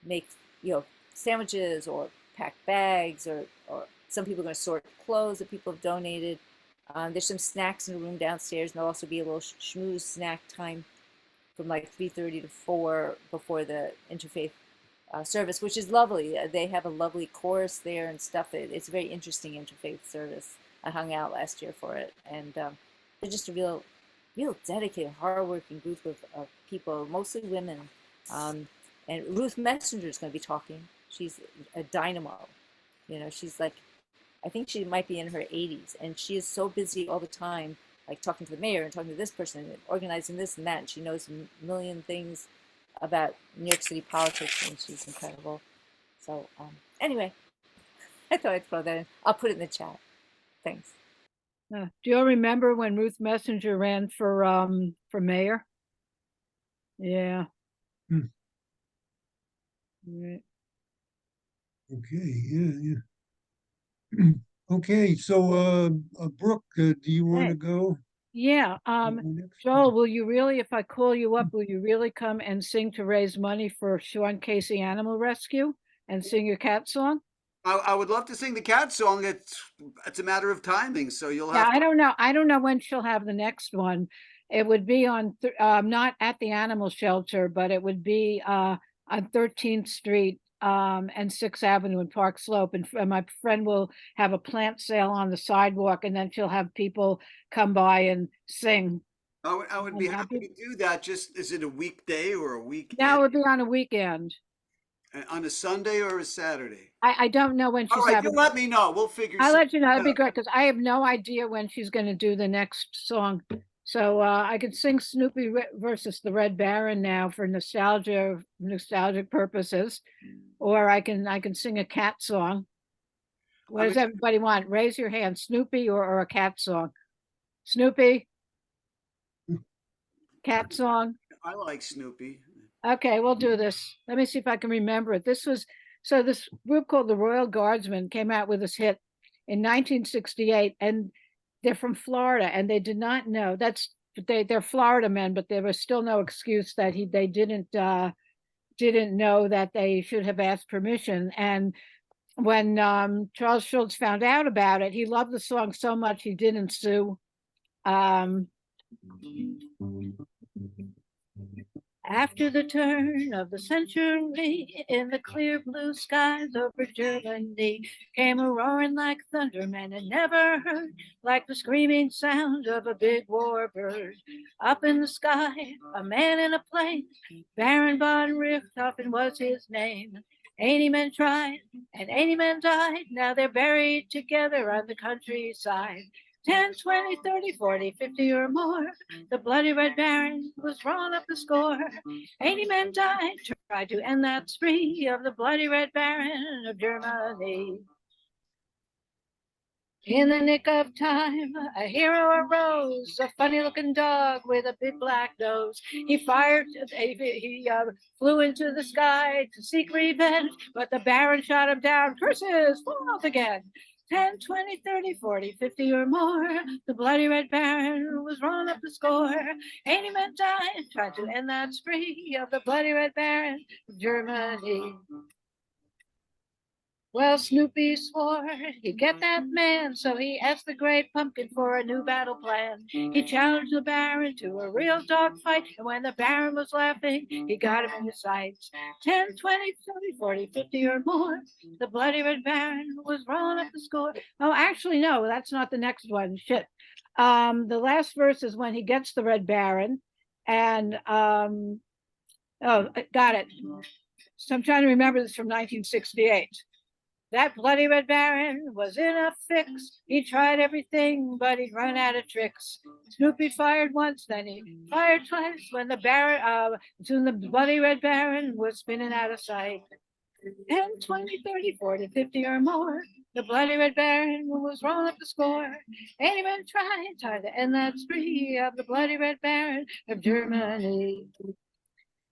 make, sandwiches or pack bags, or some people are going to sort clothes that people have donated. There's some snacks in the room downstairs, and there'll also be a little schmooze snack time from like 3:30 to 4 before the interfaith service, which is lovely. They have a lovely chorus there and stuff. It's a very interesting interfaith service. I hung out last year for it, and they're just a real dedicated, hardworking group of people, mostly women. And Ruth Messenger is going to be talking. She's a dynamo. She's like, I think she might be in her 80s, and she is so busy all the time, like talking to the mayor and talking to this person and organizing this and that. And she knows a million things about New York City politics, and she's incredible. So anyway, I thought I'd throw that in. I'll put it in the chat. Thanks.
Do you all remember when Ruth Messenger ran for mayor? Yeah. Right.
Okay, yeah. Okay, so Brooke, do you want to go?
Yeah.
Next?
Joel, will you really, if I call you up, will you really come and sing to raise money for Sean Casey Animal Rescue and sing your cat song?
I would love to sing the cat song. It's a matter of timing, so you'll
Yeah,
have.
I don't know when she'll have the next one. It would be on not at the animal shelter, but it would be on 13th Street and 6th Avenue in Park Slope. And my friend will have a plant sale on the sidewalk, and then she'll have people come by and sing.
I would be happy to do that. Just, is it a weekday or a weekend?
Now it would be on a weekend.
On a Sunday or a Saturday?
I don't know when she's
All right,
having.
you let me know. We'll figure.
I'll let you know. It'd be
out.
great because I have no idea when she's going to do the next song. So I could sing Snoopy versus the Red Baron now for nostalgic purposes, or I can sing a cat song. What does everybody want? Raise your hand, Snoopy or a cat song? Snoopy, cat song.
I like Snoopy.
Okay, we'll do this. Let me see if I can remember it. This group called the Royal Guardsmen came out with this hit in 1968, and they're from Florida, and they did not know they're Florida men, but there was still no excuse that they didn't know that they should have asked permission. And when Charles Schultz found out about it, he loved the song so much he didn't sue. After the turn of the century, in the clear blue skies over Germany, came a roaring like thunder man had never heard, like the screaming sound of a big war bird. Up in the sky, a man in a plane, Baron von Richthofen was his name. 80 men tried, and 80 men died, now they're buried together on the countryside. 10, 20, 30, 40, 50 or more. The bloody Red Baron was drawn up the score. 80 men died, tried to end that spree of the bloody Red Baron of Germany. In the nick of time, a hero arose, a funny-looking dog with a big black nose. He flew into the sky to seek revenge, but the Baron shot him down. Curses, fall again. 10, 20, 30, 40, 50 or more. The bloody Red Baron was rolling up the score. 80 men died, tried to end that spree of the bloody Red Baron of Germany. Well, Snoopy swore he'd get that man, so he asked the Great Pumpkin for a new battle plan. He challenged the Baron to a real dog fight, and when the Baron was laughing, he got him in his sights. 10, 20, 30, 40, 50 or more. The bloody Red Baron was rolling up the score. Oh, actually, no, that's not the next one. Shit. The last verse is when he gets the Red Baron, and got it. So I'm trying to remember this from 1968. That bloody Red Baron was in a fix. He tried everything, but he'd run out of tricks. Snoopy fired once, then he fired twice. When the Baron, soon the bloody Red Baron was spinning out of sight. 10, 20, 30, 40, 50 or more. The bloody Red Baron was rolling up the score. 80 men tried to end that spree of the bloody Red Baron of Germany.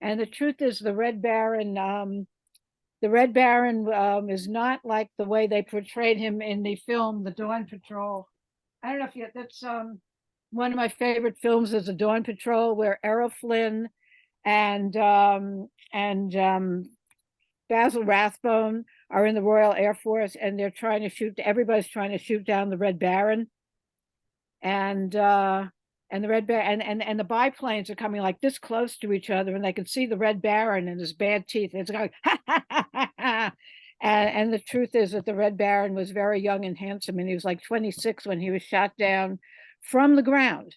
And the truth is, the Red Baron is not like the way they portrayed him in the film The Dawn Patrol. I don't know if that's one of my favorite films is The Dawn Patrol, where Errol Flynn and Basil Rathbone are in the Royal Air Force, and everybody's trying to shoot down the Red Baron. And the Red Baron and the biplanes are coming like this close to each other, and they can see the Red Baron and his bad teeth. It's going ha, ha, ha, ha, ha. And the truth is that the Red Baron was very young and handsome, and he was like 26 when he was shot down from the ground.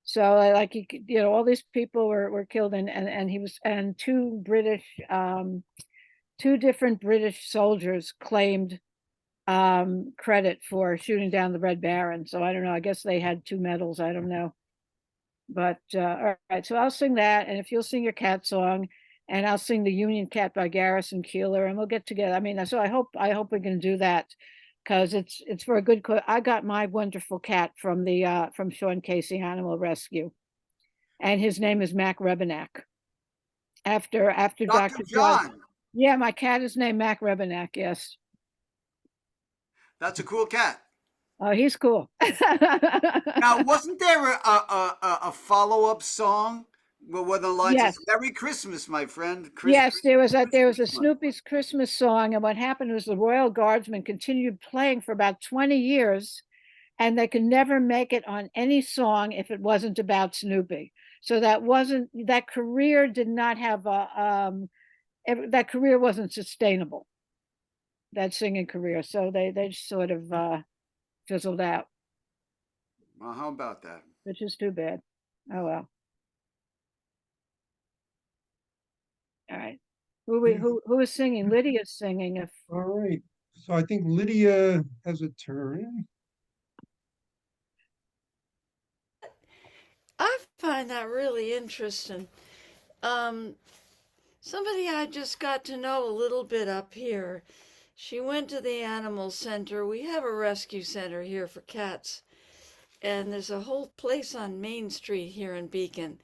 So like all these people were killed, and he was, and two different British soldiers claimed credit for shooting down the Red Baron. So I don't know, I guess they had 2 medals, I don't know. But all right, so I'll sing that, and if you'll sing your cat song, and I'll sing the Union Cat by Garrison Keillor, and we'll get together. I mean, so I hope we can do that, because it's for a good cause. I got my wonderful cat from from Sean Casey Animal Rescue, and his name is Mac Rebenak, after Dr.
John.
Yeah, my cat is named Mac Rebenak. Yes.
That's a cool cat.
Oh, he's cool.
Now, wasn't there a follow-up song? Well, one of the lines
Yes.
is "Merry Christmas, my friend."
Yes, there was a
Christmas.
Snoopy's Christmas song, and what happened was the Royal Guardsmen continued playing for about 20 years, and they could never make it on any song if it wasn't about Snoopy. So that career did not have that career wasn't sustainable, that singing career. So they just sort of fizzled out,
Well, how about that?
which is too bad. Oh well. All right. Who is singing? Lydia's singing.
All right. So I think Lydia has a turn.
I find that really interesting. Somebody I just got to know a little bit up here. She went to the animal center. We have a rescue center here for cats. And there's a whole place on Main Street here in Beacon,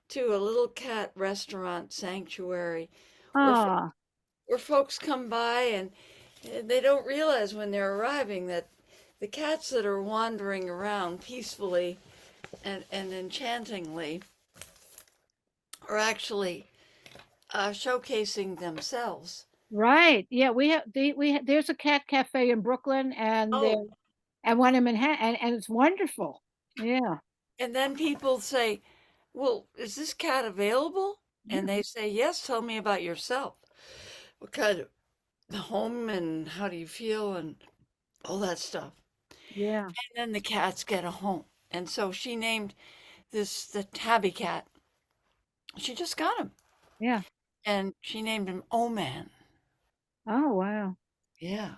to a little cat restaurant sanctuary
Ah,
where folks come by, and they don't realize when they're arriving that the cats that are wandering around peacefully and enchantingly are actually showcasing themselves.
right. Yeah, there's a cat cafe in Brooklyn, and
Oh,
one in Manhattan, and it's wonderful. Yeah.
and then people say, well, is this cat available? And
Yeah.
they say, yes, tell me about yourself. What kind of home and how do you feel and all that stuff.
Yeah.
And then the cats get a home. And so she named the tabby cat. She just got him.
Yeah.
And she named him Oman.
Oh, wow.
Yeah.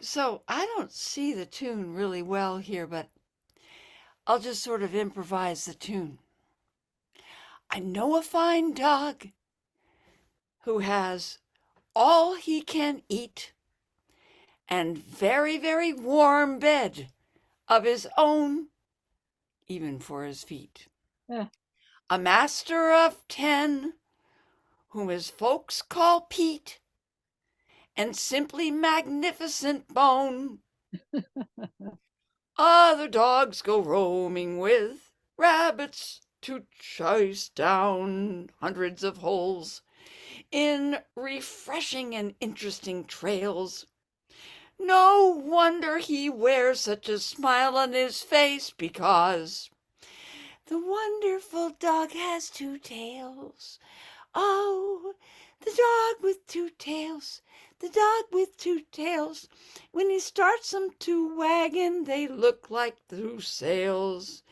So I don't see the tune really well here, but I'll just sort of improvise the tune. I know a fine dog who has all he can eat, and very, very warm bed of his own, even for his feet.
Yeah.
A master of 10, whom his folks call Pete, and simply magnificent Bone. Other dogs go roaming with rabbits to chase down hundreds of holes in refreshing and interesting trails. No wonder he wears such a smile on his face, because the wonderful dog has 2 tails. Oh, the dog with 2 tails, the dog with 2 tails. When he starts them to wagging, they look like 2 sails.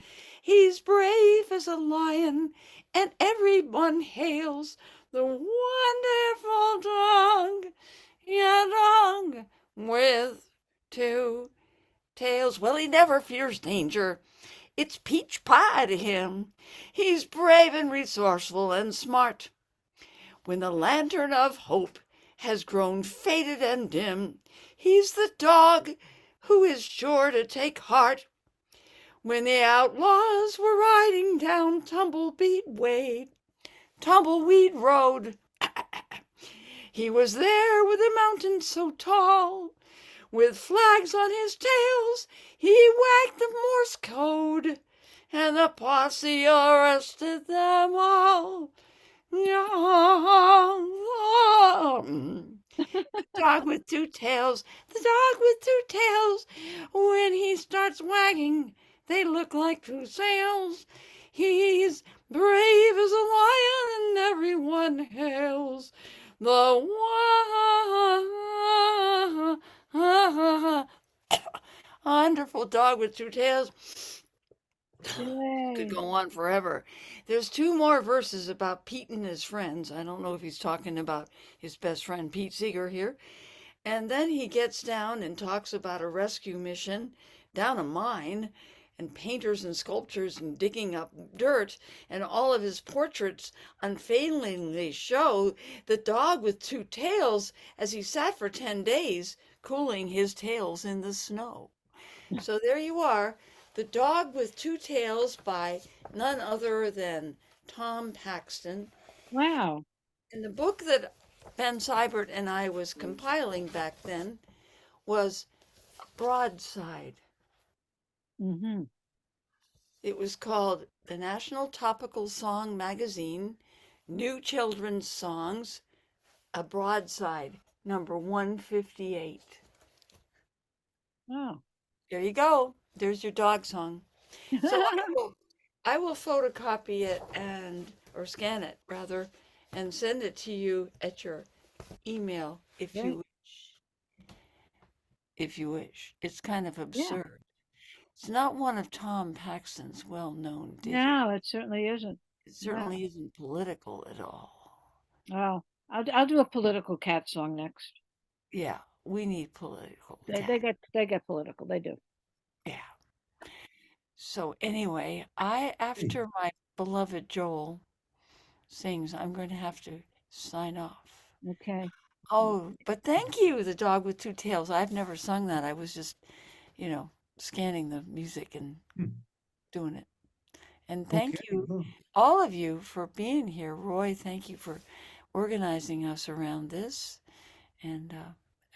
He's brave as a lion, and everyone hails the wonderful dog, yeah, dog with 2 tails. Well, he never fears danger. It's peach pie to him. He's brave and resourceful and smart. When the lantern of hope has grown faded and dim, he's the dog who is sure to take heart. When the outlaws were riding down Tumbleweed Road, he was there with a mountain so tall. With flags on his tails, he wagged the Morse code, and the posse arrested them all. The dog with 2 tails, the dog with 2 tails. When he starts wagging, they look like 2 sails. He's brave as a lion, and everyone hails the wonderful dog with 2 tails. Could
Yay.
go on forever. There's 2 more verses about Pete and his friends. I don't know if he's talking about his best friend Pete Seeger here. And then he gets down and talks about a rescue mission down a mine, and painters and sculptors and digging up dirt, and all of his portraits unfailingly show the dog with 2 tails as he sat for 10 days cooling his tails in the snow. So there you are, The Dog with 2 Tails by none other than Tom Paxton.
Wow.
And the book that Ben Seibert and I was compiling back then was Broadside.
Mm-hmm.
It was called the National Topical Song Magazine, New Children's Songs, a Broadside, number 158.
Oh.
There you go. There's your dog song. So I will photocopy it or scan it rather, and send it to you at your email if
Great.
you wish. If you wish. It's kind of
Yeah.
absurd. It's not one of Tom Paxton's well-known ditties.
No, it certainly isn't.
It certainly isn't political at all.
Oh, I'll do a political cat song next.
Yeah, we need political.
They get political. They do.
Yeah. So anyway, after my beloved Joel sings, I'm going to have to sign off.
Okay.
Oh, but thank you, The Dog with 2 Tails. I've never sung that. I was just, scanning the music and doing it. And thank you, all of you, for being here. Roy, thank you for organizing us around this. And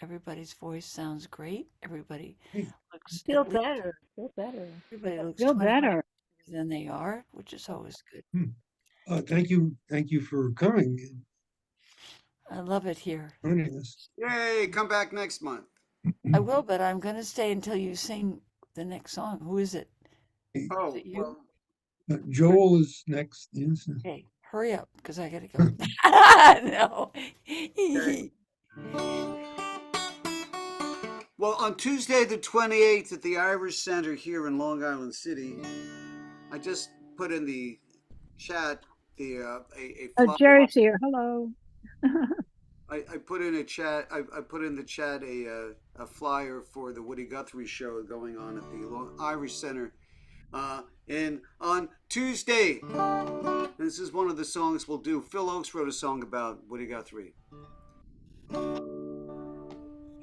everybody's voice sounds great. Everybody looks
Feel
at least-
better. Feel better.
Everybody looks
Feel
20
better.
than they are, which is always good.
Thank you for coming
I love it here.
and joining us.
Yay, come back next month.
I will, but I'm going to stay until you sing the next song. Who is it?
Oh,
it you?
well,
Joel is next. Yes.
Hey, hurry up, because I got to go. No.
well, on Tuesday the 28th at the Irish Center here in Long Island City, I just put in the chat a
Oh,
flyer.
Jerry's here. Hello.
I put in a chat. I put in the chat a flyer for the Woody Guthrie show going on at the Irish Center, on Tuesday. This is one of the songs we'll do. Phil Oakes wrote a song about Woody Guthrie.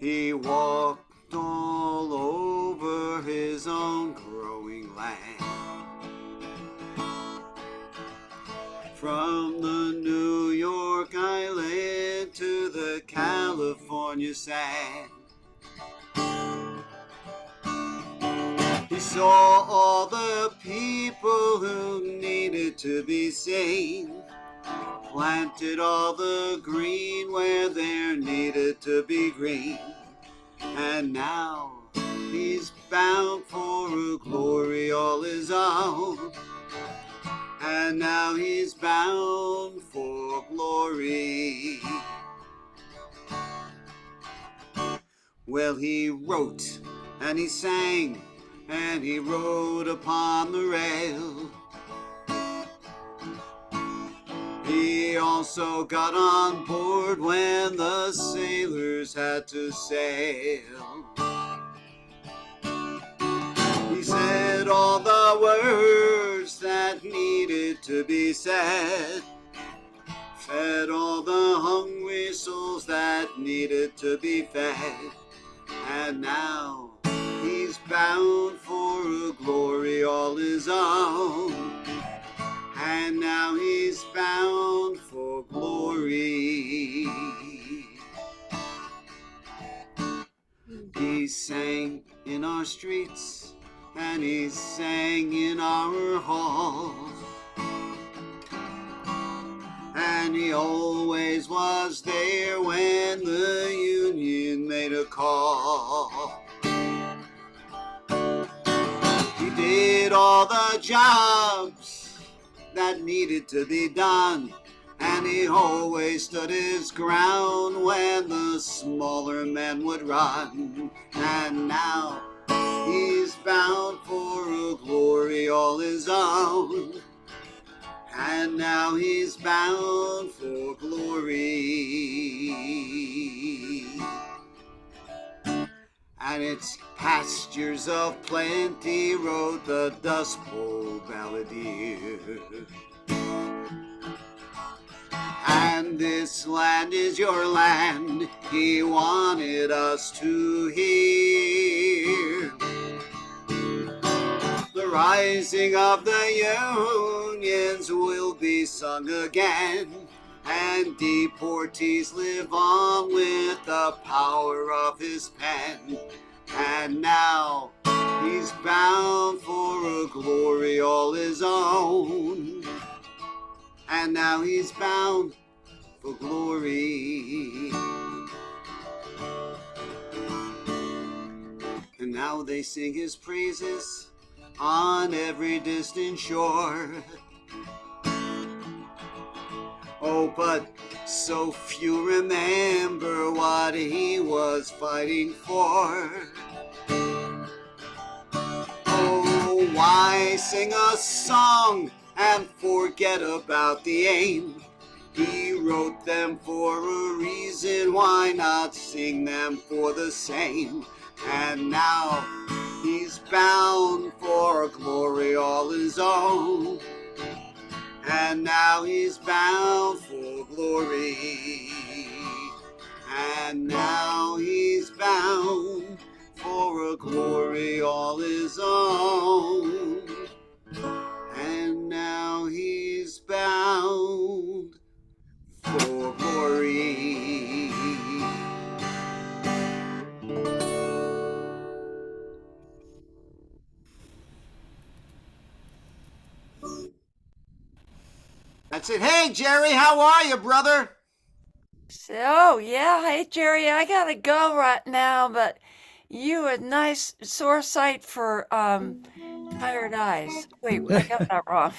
He walked all over his own growing land. From the New York Island to the California sand. He saw all the people who needed to be seen. Planted all the green where there needed to be green. And now he's bound for a glory all his own. And now he's bound for glory. Well, he wrote and he sang and he rode upon the rail. He also got on board when the sailors had to sail. He said all the words that needed to be said, fed all the hungry souls that needed to be fed. And now he's bound for a glory all his own. And now he's bound for glory. He sang in our streets and he sang in our halls. And he always was there when the union made a call. He did all the jobs that needed to be done, and he always stood his ground when the smaller men would run. And now he's bound for a glory all his own. And now he's bound for glory. And it's pastures of plenty rode the Dust Bowl balladeer. And this land is your land, he wanted us to hear. The rising of the unions will be sung again, and deportees live on with the power of his pen. And now he's bound for a glory all his own. And now he's bound for glory. And now they sing his praises on every distant shore. Oh, but so few remember what he was fighting for. Oh, why sing a song and forget about the aim? He wrote them for a reason, why not sing them for the same? And now he's bound for a glory all his own. And now he's bound for glory. And now he's bound for a glory all his own. And now he's bound for glory. That's it. Hey, Jerry, how are you, brother?
So, yeah, hey Jerry, I gotta go right now, but you a nice sore sight for tired eyes. Wait, I got that wrong.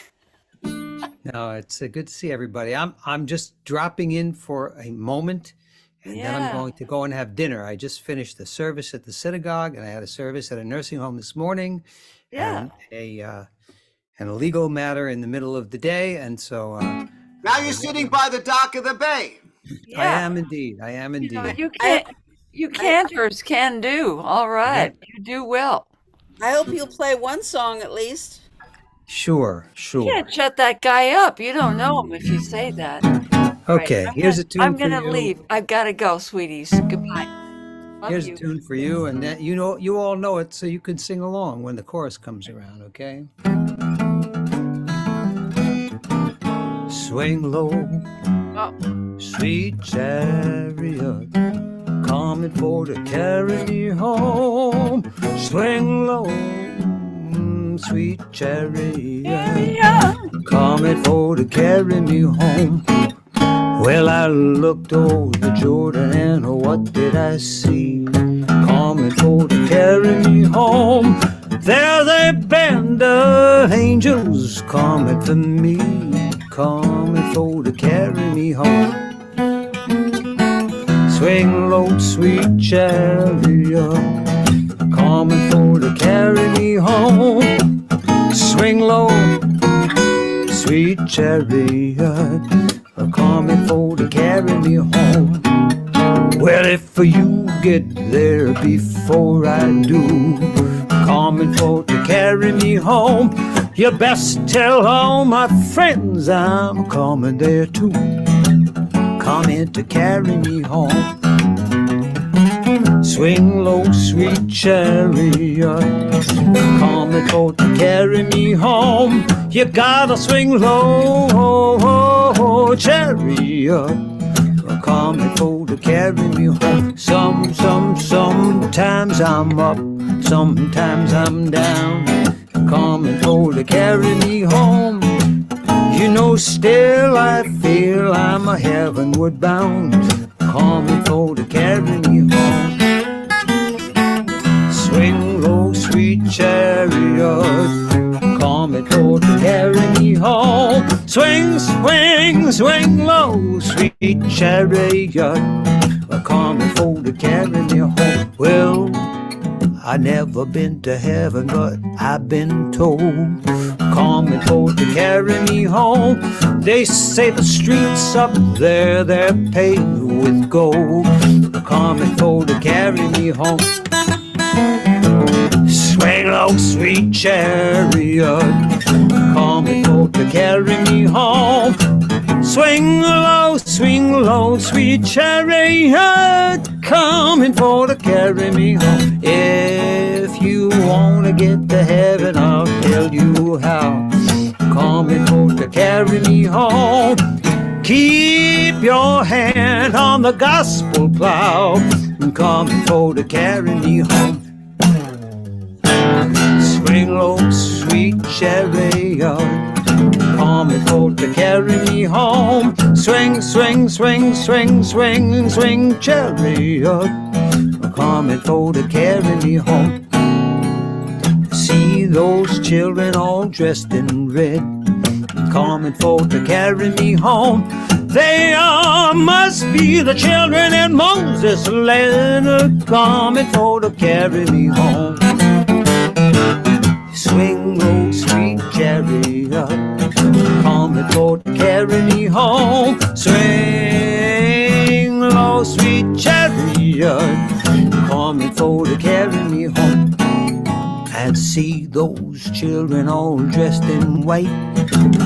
No, it's good to see everybody. I'm just dropping in for a moment, and then I'm
Yeah,
going to go and have dinner. I just finished the service at the synagogue, and I had a service at a nursing home this morning,
yeah.
and a legal matter in the middle of the day, and so
Now you're sitting by the dock of the bay.
I
Yeah.
am indeed. I am
You know,
indeed.
you cantors can do. All right. You do well.
I hope you'll play one song at least.
Sure,
You
sure.
can't shut that guy up. You don't know him if you say that. All right,
Okay, here's a tune
I'm
for
gonna
you.
leave. I've got to go, sweeties. Goodbye. Love
Here's a
you.
tune for you, and that you all know it, so you can sing along when the chorus comes around. Okay. Swing low,
Oh,
sweet chariot, coming for to carry me home. Swing low, sweet chariot, coming for to carry me home. Well, I looked over the Jordan and what did I see? Coming for to carry me home. There's a band of angels coming for me, coming for to carry me home. Swing low, sweet chariot, coming for to carry me home. Swing low, sweet chariot, coming for to carry me home. Well, if you get there before I do, coming for to carry me home, you best tell all my friends I'm coming there too, coming to carry me home. Swing low, sweet chariot, coming for to carry me home. You gotta swing low, chariot, coming for to carry me home. Sometimes I'm up, sometimes I'm down, coming for to carry me home. You know, still I feel I'm a heavenward bound, coming for to carry me home. Swing low, sweet chariot, coming for to carry me home. Swing, swing, swing low, sweet chariot, coming for to carry me home. Well, I never been to heaven, but I've been told, coming for to carry me home. They say the streets up there, they're paved with gold, coming for to carry me home. Swing low, sweet chariot, coming for to carry me home. Swing low, sweet chariot, coming for to carry me home. If you wanna get to heaven, I'll tell you how, coming for to carry me home. Keep your hand on the gospel plow, coming for to carry me home. Swing low, sweet chariot, coming for to carry me home. Swing, swing, swing, swing, swing, swing, chariot, coming for to carry me home. See those children all dressed in red, coming for to carry me home. They must be the children that Moses led, coming for to carry me home. Swing low, sweet chariot, coming for to carry me home. Swing low, sweet chariot, coming for to carry me home. And see those children all dressed in white,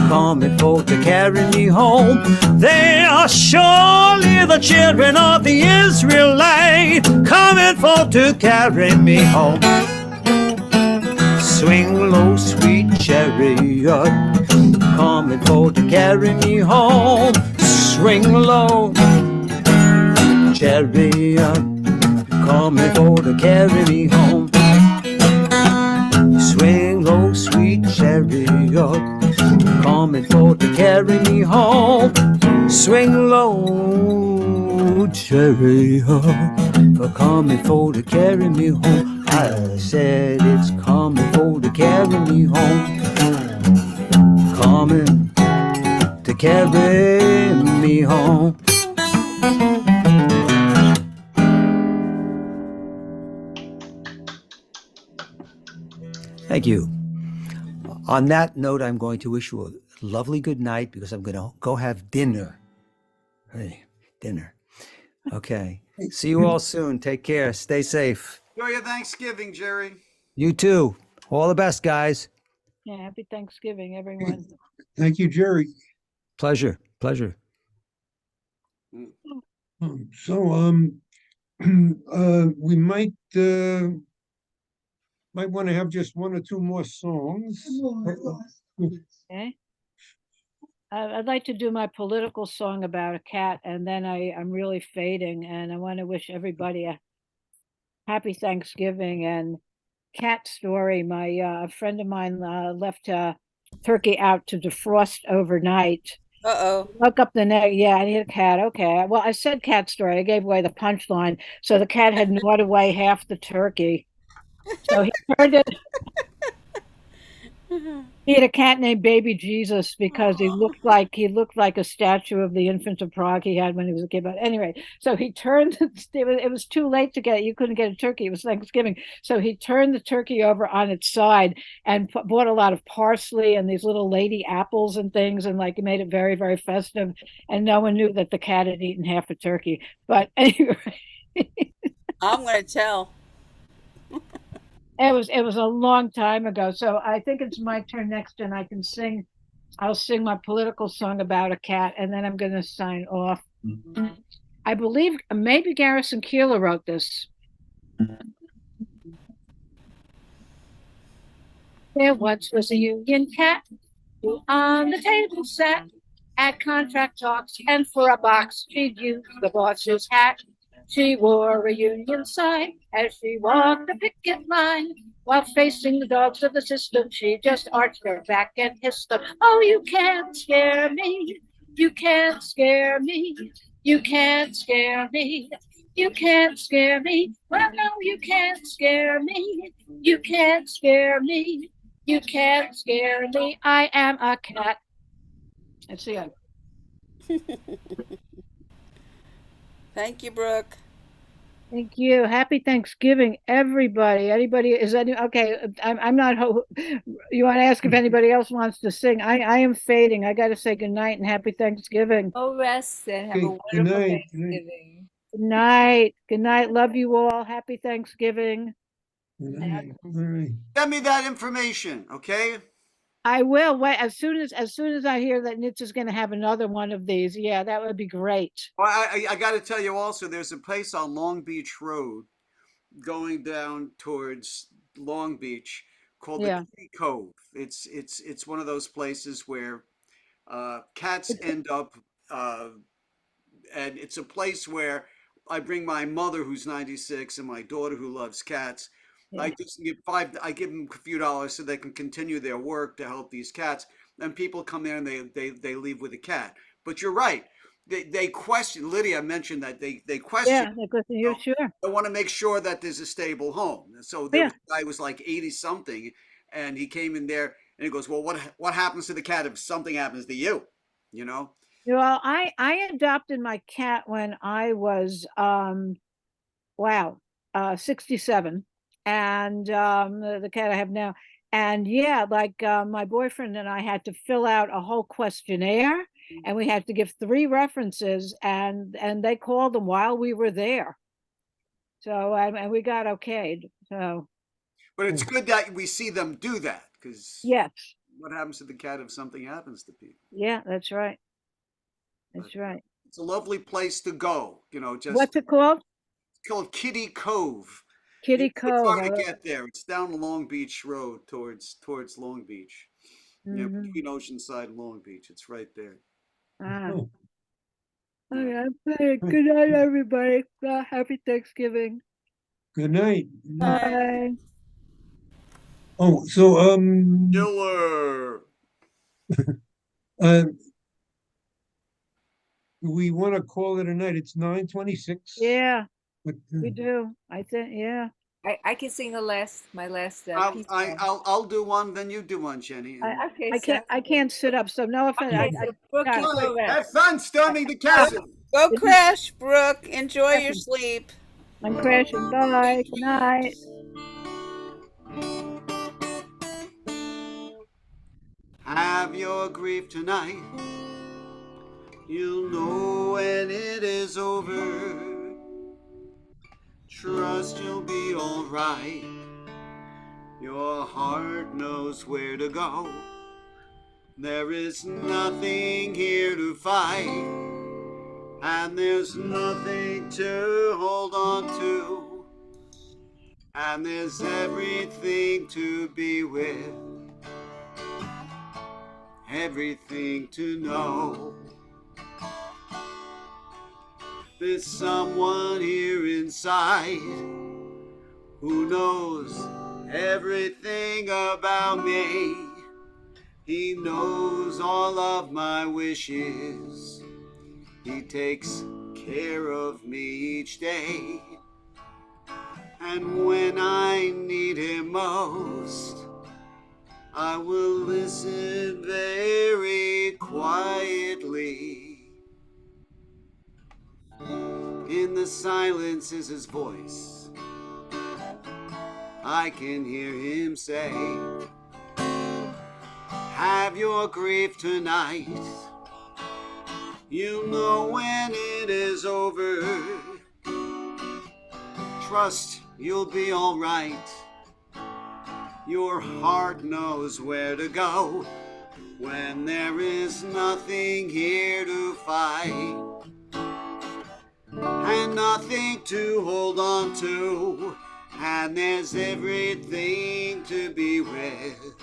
coming for to carry me home. They are surely the children of the Israelite, coming for to carry me home. Swing low, sweet chariot, coming for to carry me home. Swing low, chariot, coming for to carry me home. Swing low, sweet chariot, coming for to carry me home. Swing low, chariot, coming for to carry me home. I said it's coming for to carry me home, coming to carry me home. Thank you. On that note, I'm going to wish you a lovely good night because I'm going to go have dinner. Hey, dinner. Okay. See you all soon. Take care. Stay safe.
Enjoy your Thanksgiving, Jerry.
You too. All the best, guys.
Yeah, happy Thanksgiving, everyone.
Thank you, Jerry.
Pleasure. Pleasure.
So, We might want to have just one or two more songs.
Okay. I'd like to do my political song about a cat, and then I'm really fading, and I want to wish everybody a happy Thanksgiving and cat story. My a friend of mine left a turkey out to defrost overnight.
Uh-oh.
Woke up the next, yeah, I need a cat. Okay. Well, I said cat story. I gave away the punchline. So the cat had gnawed away half the turkey. So he turned it. He had a cat named Baby Jesus because he looked like a statue of the infant of Prague he had when he was a kid. But anyway, so he turned it was too late to get, you couldn't get a turkey. It was Thanksgiving. So he turned the turkey over on its side and bought a lot of parsley and these little lady apples and things, and like made it very, very festive. And no one knew that the cat had eaten half a turkey. But anyway,
I'm gonna tell.
it was a long time ago. So I think it's my turn next, and I'll sing my political song about a cat, and then I'm going to sign off. I believe maybe Garrison Keeler wrote this. There once was a union cat who on the table sat at contract talks, and for a box she'd use the boss's hat. She wore a union sign as she walked the picket line. While facing the dogs of the system, she just arched her back and hissed them. Oh, you can't scare me. You can't scare me. You can't scare me. You can't scare me. Well, no, you can't scare me. You can't scare me. You can't scare me. I am a cat. That's the end.
Thank you, Brooke.
Thank you. Happy Thanksgiving, everybody. Anybody is any okay? I'm not. You want to ask if anybody else wants to sing? I am fading. I got to say good night and happy Thanksgiving.
Go rest and have a
Okay, good
wonderful
night.
Thanksgiving.
Good night. Good night. Love you all. Happy Thanksgiving.
Good night. All right.
Send me that information, okay?
I will wait as soon as I hear that Nitz is going to have another one of these. Yeah, that would be great.
Well, I got to tell you also, there's a place on Long Beach Road going down towards Long Beach called
Yeah.
the Kitty Cove. It's one of those places where cats end up, and it's a place where I bring my mother who's 96 and my daughter who loves cats.
Yeah.
I give them a few dollars so they can continue their work to help these cats. And people come there and they leave with a cat. But you're right. They question. Lydia mentioned that they question.
Yeah, because you're sure.
I want to make sure that there's a stable home. So there was a guy who was like 80 something, and he came in there and he goes, "Well, what happens to the cat if something happens to you?" You know.
Well, I adopted my cat when I was 67, and the cat I have now. And yeah, like my boyfriend and I had to fill out a whole questionnaire, and we had to give 3 references, and they called them while we were there. So and we got okayed. So.
But it's good that we see them do that, because
Yes.
what happens to the cat if something happens to people?
Yeah, that's right. That's right.
It's a lovely place to go. Just
What's it called?
It's called Kitty Cove.
Kitty
It's
Cove.
hard to get there. It's down Long Beach Road towards Long Beach. Between Oceanside and Long Beach. It's right there.
Oh,
Okay, good night, everybody. Happy Thanksgiving.
good night.
Bye.
Oh, so
Killer.
uh, we want to call it a night. It's 9:26.
Yeah,
But,
we do. I think, yeah.
I can sing my last piece.
I'll do one, then you do one, Jenny.
Okay,
I can't sit up, so no offense.
Okay, so Brooke,
got
you
it.
go rest.
Have fun storming the castle.
Go crash, Brooke. Enjoy your sleep.
I'm crashing. Bye. Good night.
Have your grief tonight. You'll know when it is over. Trust you'll be alright. Your heart knows where to go. There is nothing here to fight. and there's nothing to hold on to, and there's everything to be with, everything to know. There's someone here inside who knows everything about me. He knows all of my wishes. He takes care of me each day. And when I need him most, I will listen very quietly. In the silence is his voice. I can hear him say, have your grief tonight. You'll know when it is over. Trust you'll be all right. Your heart knows where to go when there is nothing here to fight, and nothing to hold on to, and there's everything to be with,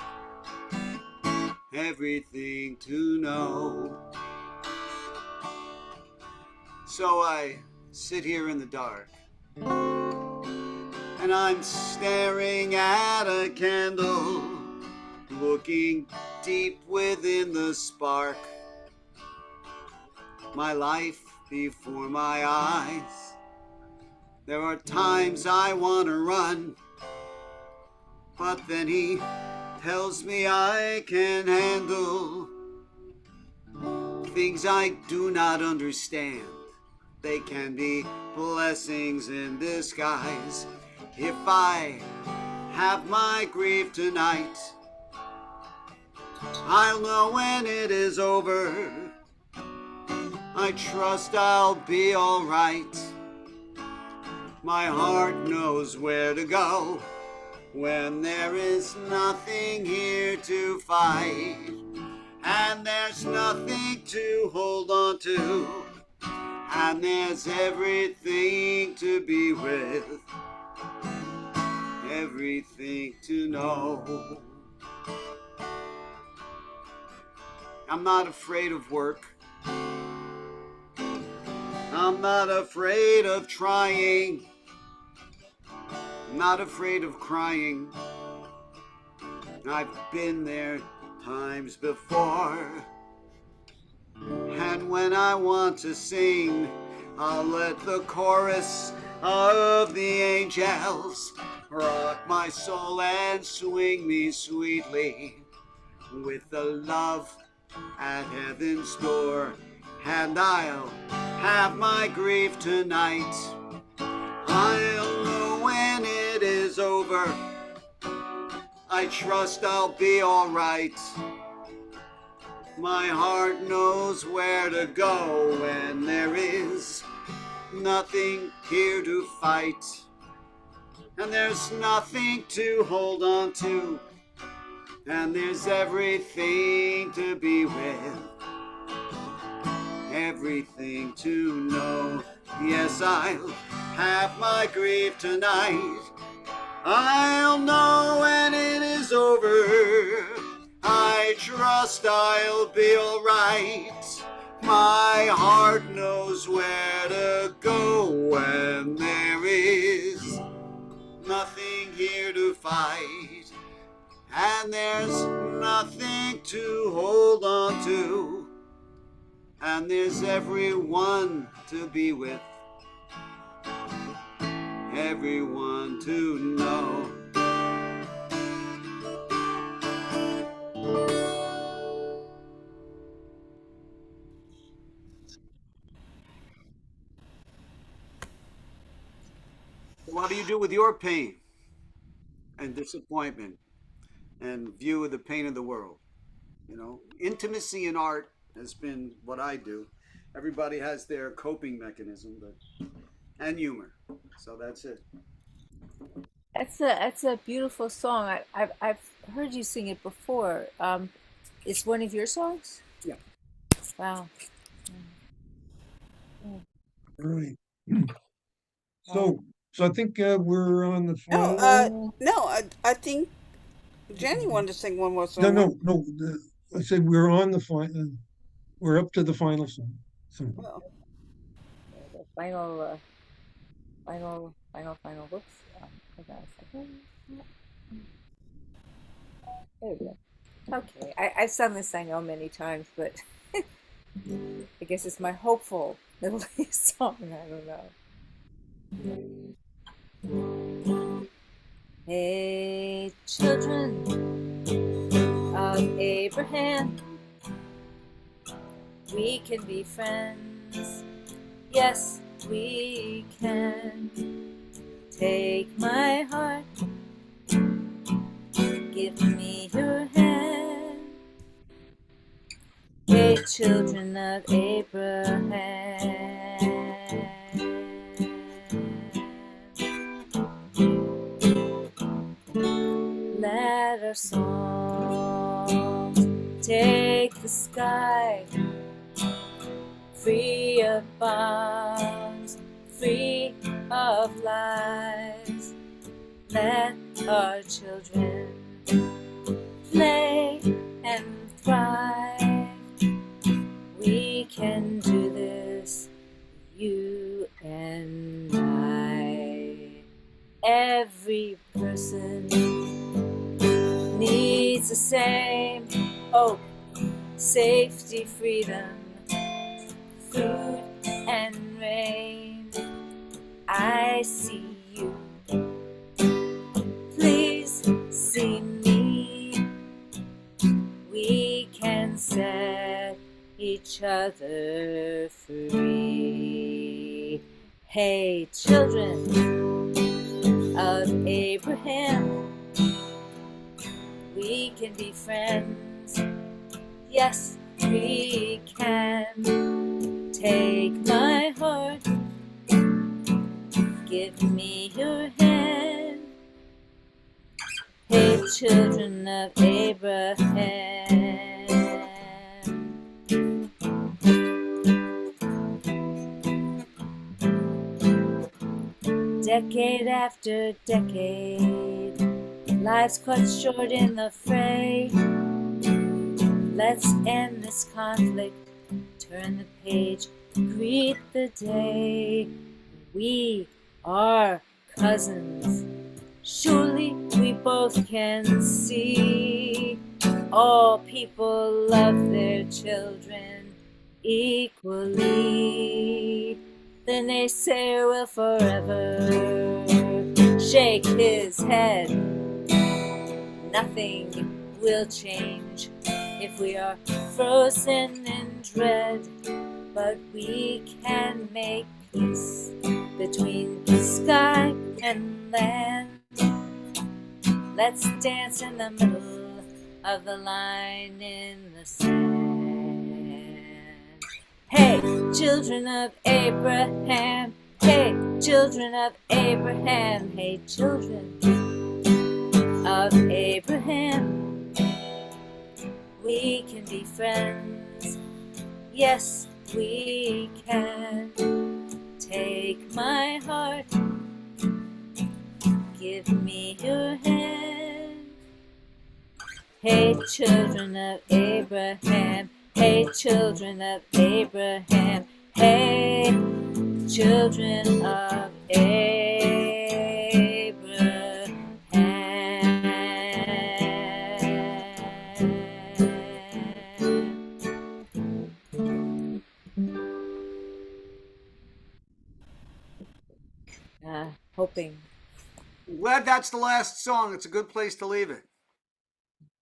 everything to know. So I sit here in the dark, and I'm staring at a candle, looking deep within the spark. My life before my eyes. There are times I want to run, but then he tells me I can handle things I do not understand. They can be blessings in disguise. If I have my grief tonight, I'll know when it is over. I trust I'll be all right. My heart knows where to go when there is nothing here to fight, and there's nothing to hold on to, and there's everything to be with, everything to know. I'm not afraid of work. I'm not afraid of trying. I'm not afraid of crying. I've been there times before. And when I want to sing, I'll let the chorus of the angels rock my soul and swing me sweetly with the love at heaven's door. And I'll have my grief tonight. I'll know when it is over. I trust I'll be all right. My heart knows where to go when there is nothing here to fight, and there's nothing to hold on to, and there's everything to be with, everything to know. Yes, I'll have my grief tonight. I'll know when it is over. I trust I'll be all right. My heart knows where to go when there is nothing here to fight, and there's nothing to hold on to, and there's everyone to be with, everyone to know. What do you do with your pain and disappointment and view of the pain of the world? You know, intimacy in art has been what I do. Everybody has their coping mechanism, but and humor. So that's it.
That's a beautiful song. I've heard you sing it before. It's one of your songs?
Yeah.
Wow.
Right. So I think we're on the
No,
final.
no, I think Jenny wanted to sing one more
No,
song.
no. I said we're on the final. We're up to the final song. So
Well,
The final, final. Whoops. Hold on a second. There we go. Okay, I've sung this, I know, many times, but I guess it's my hopeful Middle East song. I don't know. Hey, children of Abraham, we can be friends. Yes, we can. Take my heart, give me your hand. Hey, children of Abraham, let our songs take the sky, free of bombs, free of lies. Let our children play and thrive. We can do this, you and I. Every person needs the same hope, safety, freedom, food and rain. I see you, please see me. We can set each other free. Hey, children of Abraham, we can be friends. Yes, we can. Take my heart, give me your hand. Hey, children of Abraham. Decade after decade, lives cut short in the fray. Let's end this conflict, turn the page, greet the day. We are cousins, surely we both can see. All people love their children equally. The naysayer will forever shake his head. Nothing will change if we are frozen in dread, but we can make peace between sky and land. Let's dance in the middle of the line in the sand. Hey, children of Abraham. Hey, children of Abraham. Hey, children of Abraham. We can be friends. Yes, we can. Take my heart, give me your hand. Hey, children of Abraham. Hey, children of Abraham. Hey, children of Abraham. Hoping.
Glad that's the last song. It's a good place to leave it.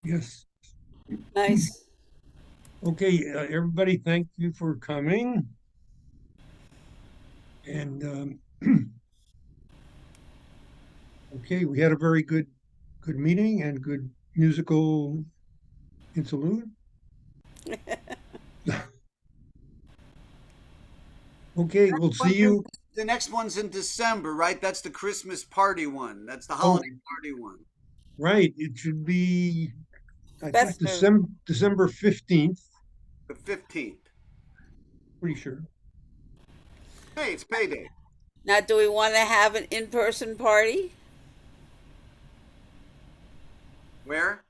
yes.
nice.
Okay, everybody, thank you for coming. And okay, we had a very good meeting and good musical interlude. Okay, we'll see you.
The next one's in December, right? That's the Christmas party one. That's the holiday party one.
Right, it should be, I think,
Festive.
December 15th,
The 15th.
pretty sure.
Hey, it's payday.
Now, do we want to have an in-person party?
Where?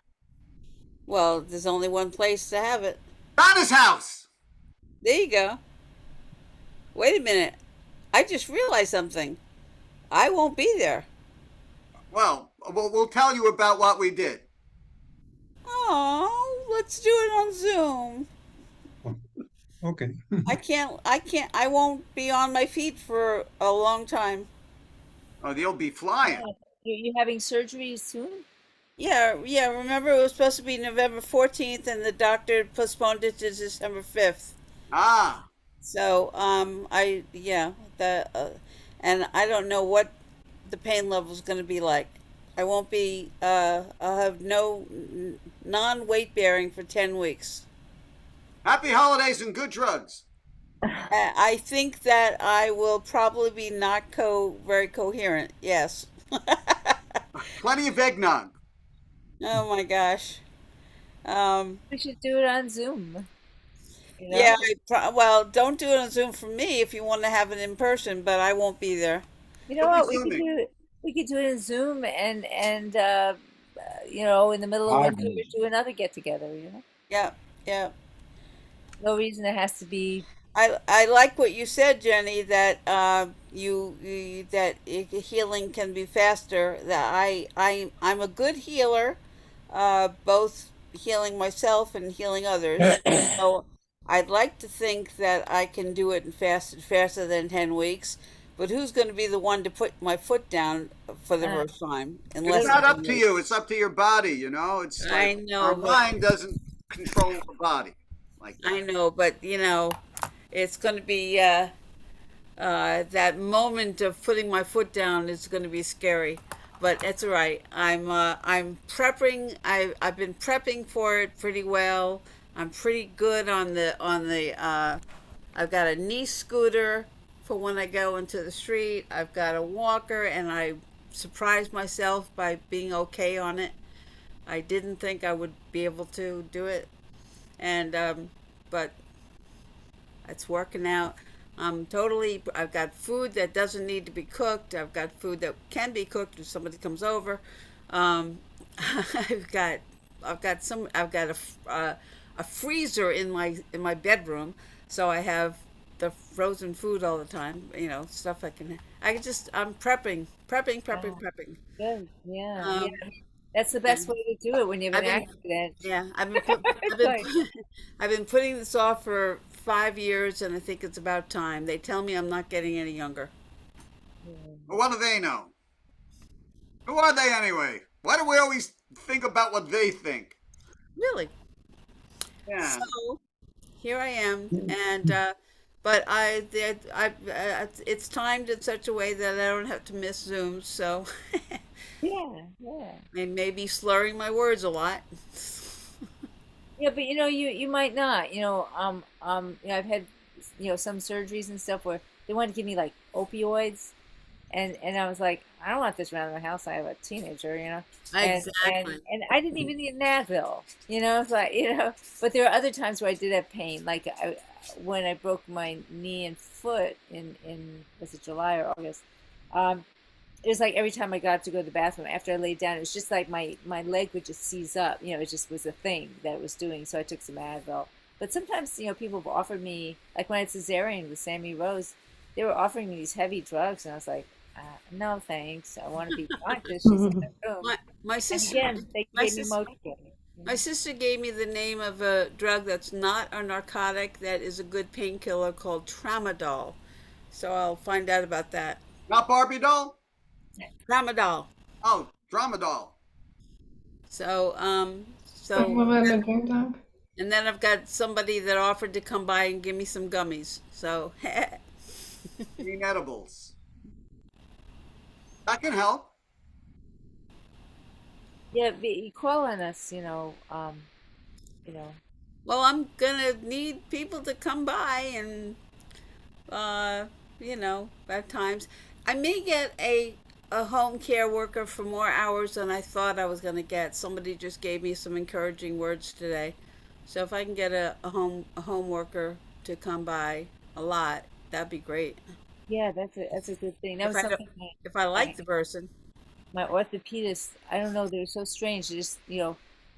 Well, there's only one place to have it.
Donna's house.
There you go. Wait a minute. I just realized something. I won't be there.
Well, we'll tell you about what we did.
Oh, let's do it on Zoom.
Okay.
I won't be on my feet for a long time.
Oh, you'll be flying.
You having surgery soon?
Yeah, remember it was supposed to be November 14th and the doctor postponed it to December 5th.
Ah,
So, and I don't know what the pain level is going to be like. I won't be, I'll have no non-weight bearing for 10 weeks.
happy holidays and good drugs.
I think that I will probably be not very coherent. Yes.
Plenty of eggnog.
Oh my gosh. Um,
We should do it on Zoom. You know?
yeah, well, don't do it on Zoom for me if you want to have it in person, but I won't be there.
You know
We'll be
what?
zooming.
We could do it in Zoom and you know, in the middle of winter,
Hybrid.
do another get together. You know,
Yeah, yeah.
no reason it has to be.
I like what you said, Jenny, that healing can be faster. That I'm a good healer, both healing myself and healing others. So I'd like to think that I can do it in faster than 10 weeks. But who's going to be the one to put my foot down for the
Uh,
first time?
It's not up to you. It's up to your body. You know, it's
I
like
know,
our
but
mind doesn't control the body like
I
that.
know, but it's going to be that moment of putting my foot down is going to be scary, but it's all right. I'm prepping. I've been prepping for it pretty well. I'm pretty good on the. I've got a knee scooter for when I go into the street. I've got a walker, and I surprised myself by being okay on it. I didn't think I would be able to do it, and but it's working out. I've got food that doesn't need to be cooked. I've got food that can be cooked if somebody comes over. Um, I've got, I've got a freezer in my bedroom, so I have the frozen food all the time. Stuff I'm prepping.
Good. Yeah. Yeah.
Um,
That's the best
and
way to do it when you have
I've
an
been,
accident.
yeah,
Sorry.
I've been putting this off for 5 years, and I think it's about time. They tell me I'm not getting any younger.
But what do they know? Who are they anyway? Why do we always think about what they think?
Really.
Yeah.
So here I am, and but it's timed in such a way that I don't have to miss Zooms. So
Yeah. Yeah.
I may be slurring my words a lot.
Yeah, but you might not. I've had some surgeries and stuff where they wanted to give me like opioids, and I was like, I don't want this around the house. I have a teenager,
Exactly.
and I didn't even need an Advil, it's like But there are other times where I did have pain, like when I broke my knee and foot in was it July or August. It was like every time I got to go to the bathroom after I laid down, it was just like my leg would just seize up. It just was a thing that it was doing. So I took some Advil. But sometimes, people have offered me, like when I had cesarean with Sammy Rose, they were offering me these heavy drugs, and I was like, no, thanks. I want to be conscious. She's in the room.
My
And
sister,
again, they
my
gave me
sister,
Motrin.
my sister gave me the name of a drug that's not a narcotic that is a good painkiller called tramadol. So I'll find out about that.
Not Barbie doll?
Tramadol.
Oh, drama doll.
So
What about the guard dog?
and then I've got somebody that offered to come by and give me some gummies. So
Green edibles. That can help.
Yeah, you call on us, you know.
well, I'm gonna need people to come by and at times I may get a home care worker for more hours than I thought I was gonna get. Somebody just gave me some encouraging words today. So if I can get a home worker to come by a lot, that'd be great.
Yeah, that's a good thing. That
If
was
I don't,
something
if I
my,
like the person.
my orthopedist, I don't know, they were so strange. They just, they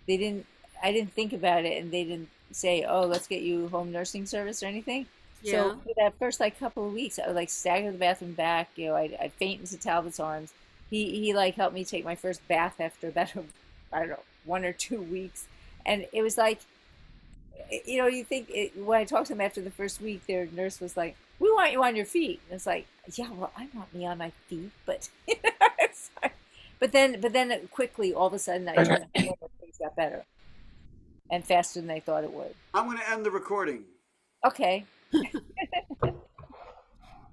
didn't, I didn't think about it, and they didn't say, oh, let's get you home nursing service or anything. So
Yeah.
for that first like couple of weeks, I would like stagger to the bathroom back, I'd faint into Talbot's arms. He like helped me take my first bath after about, I don't know, 1 or 2 weeks. And it was like, you think when I talked to them after the first week, their nurse was like, "We want you on your feet." And it's like, yeah, well, I want me on my feet, but it's like, but then quickly, all of a sudden, I turned the corner, things got better and faster than I thought it would.
I'm going to end the recording.
Okay.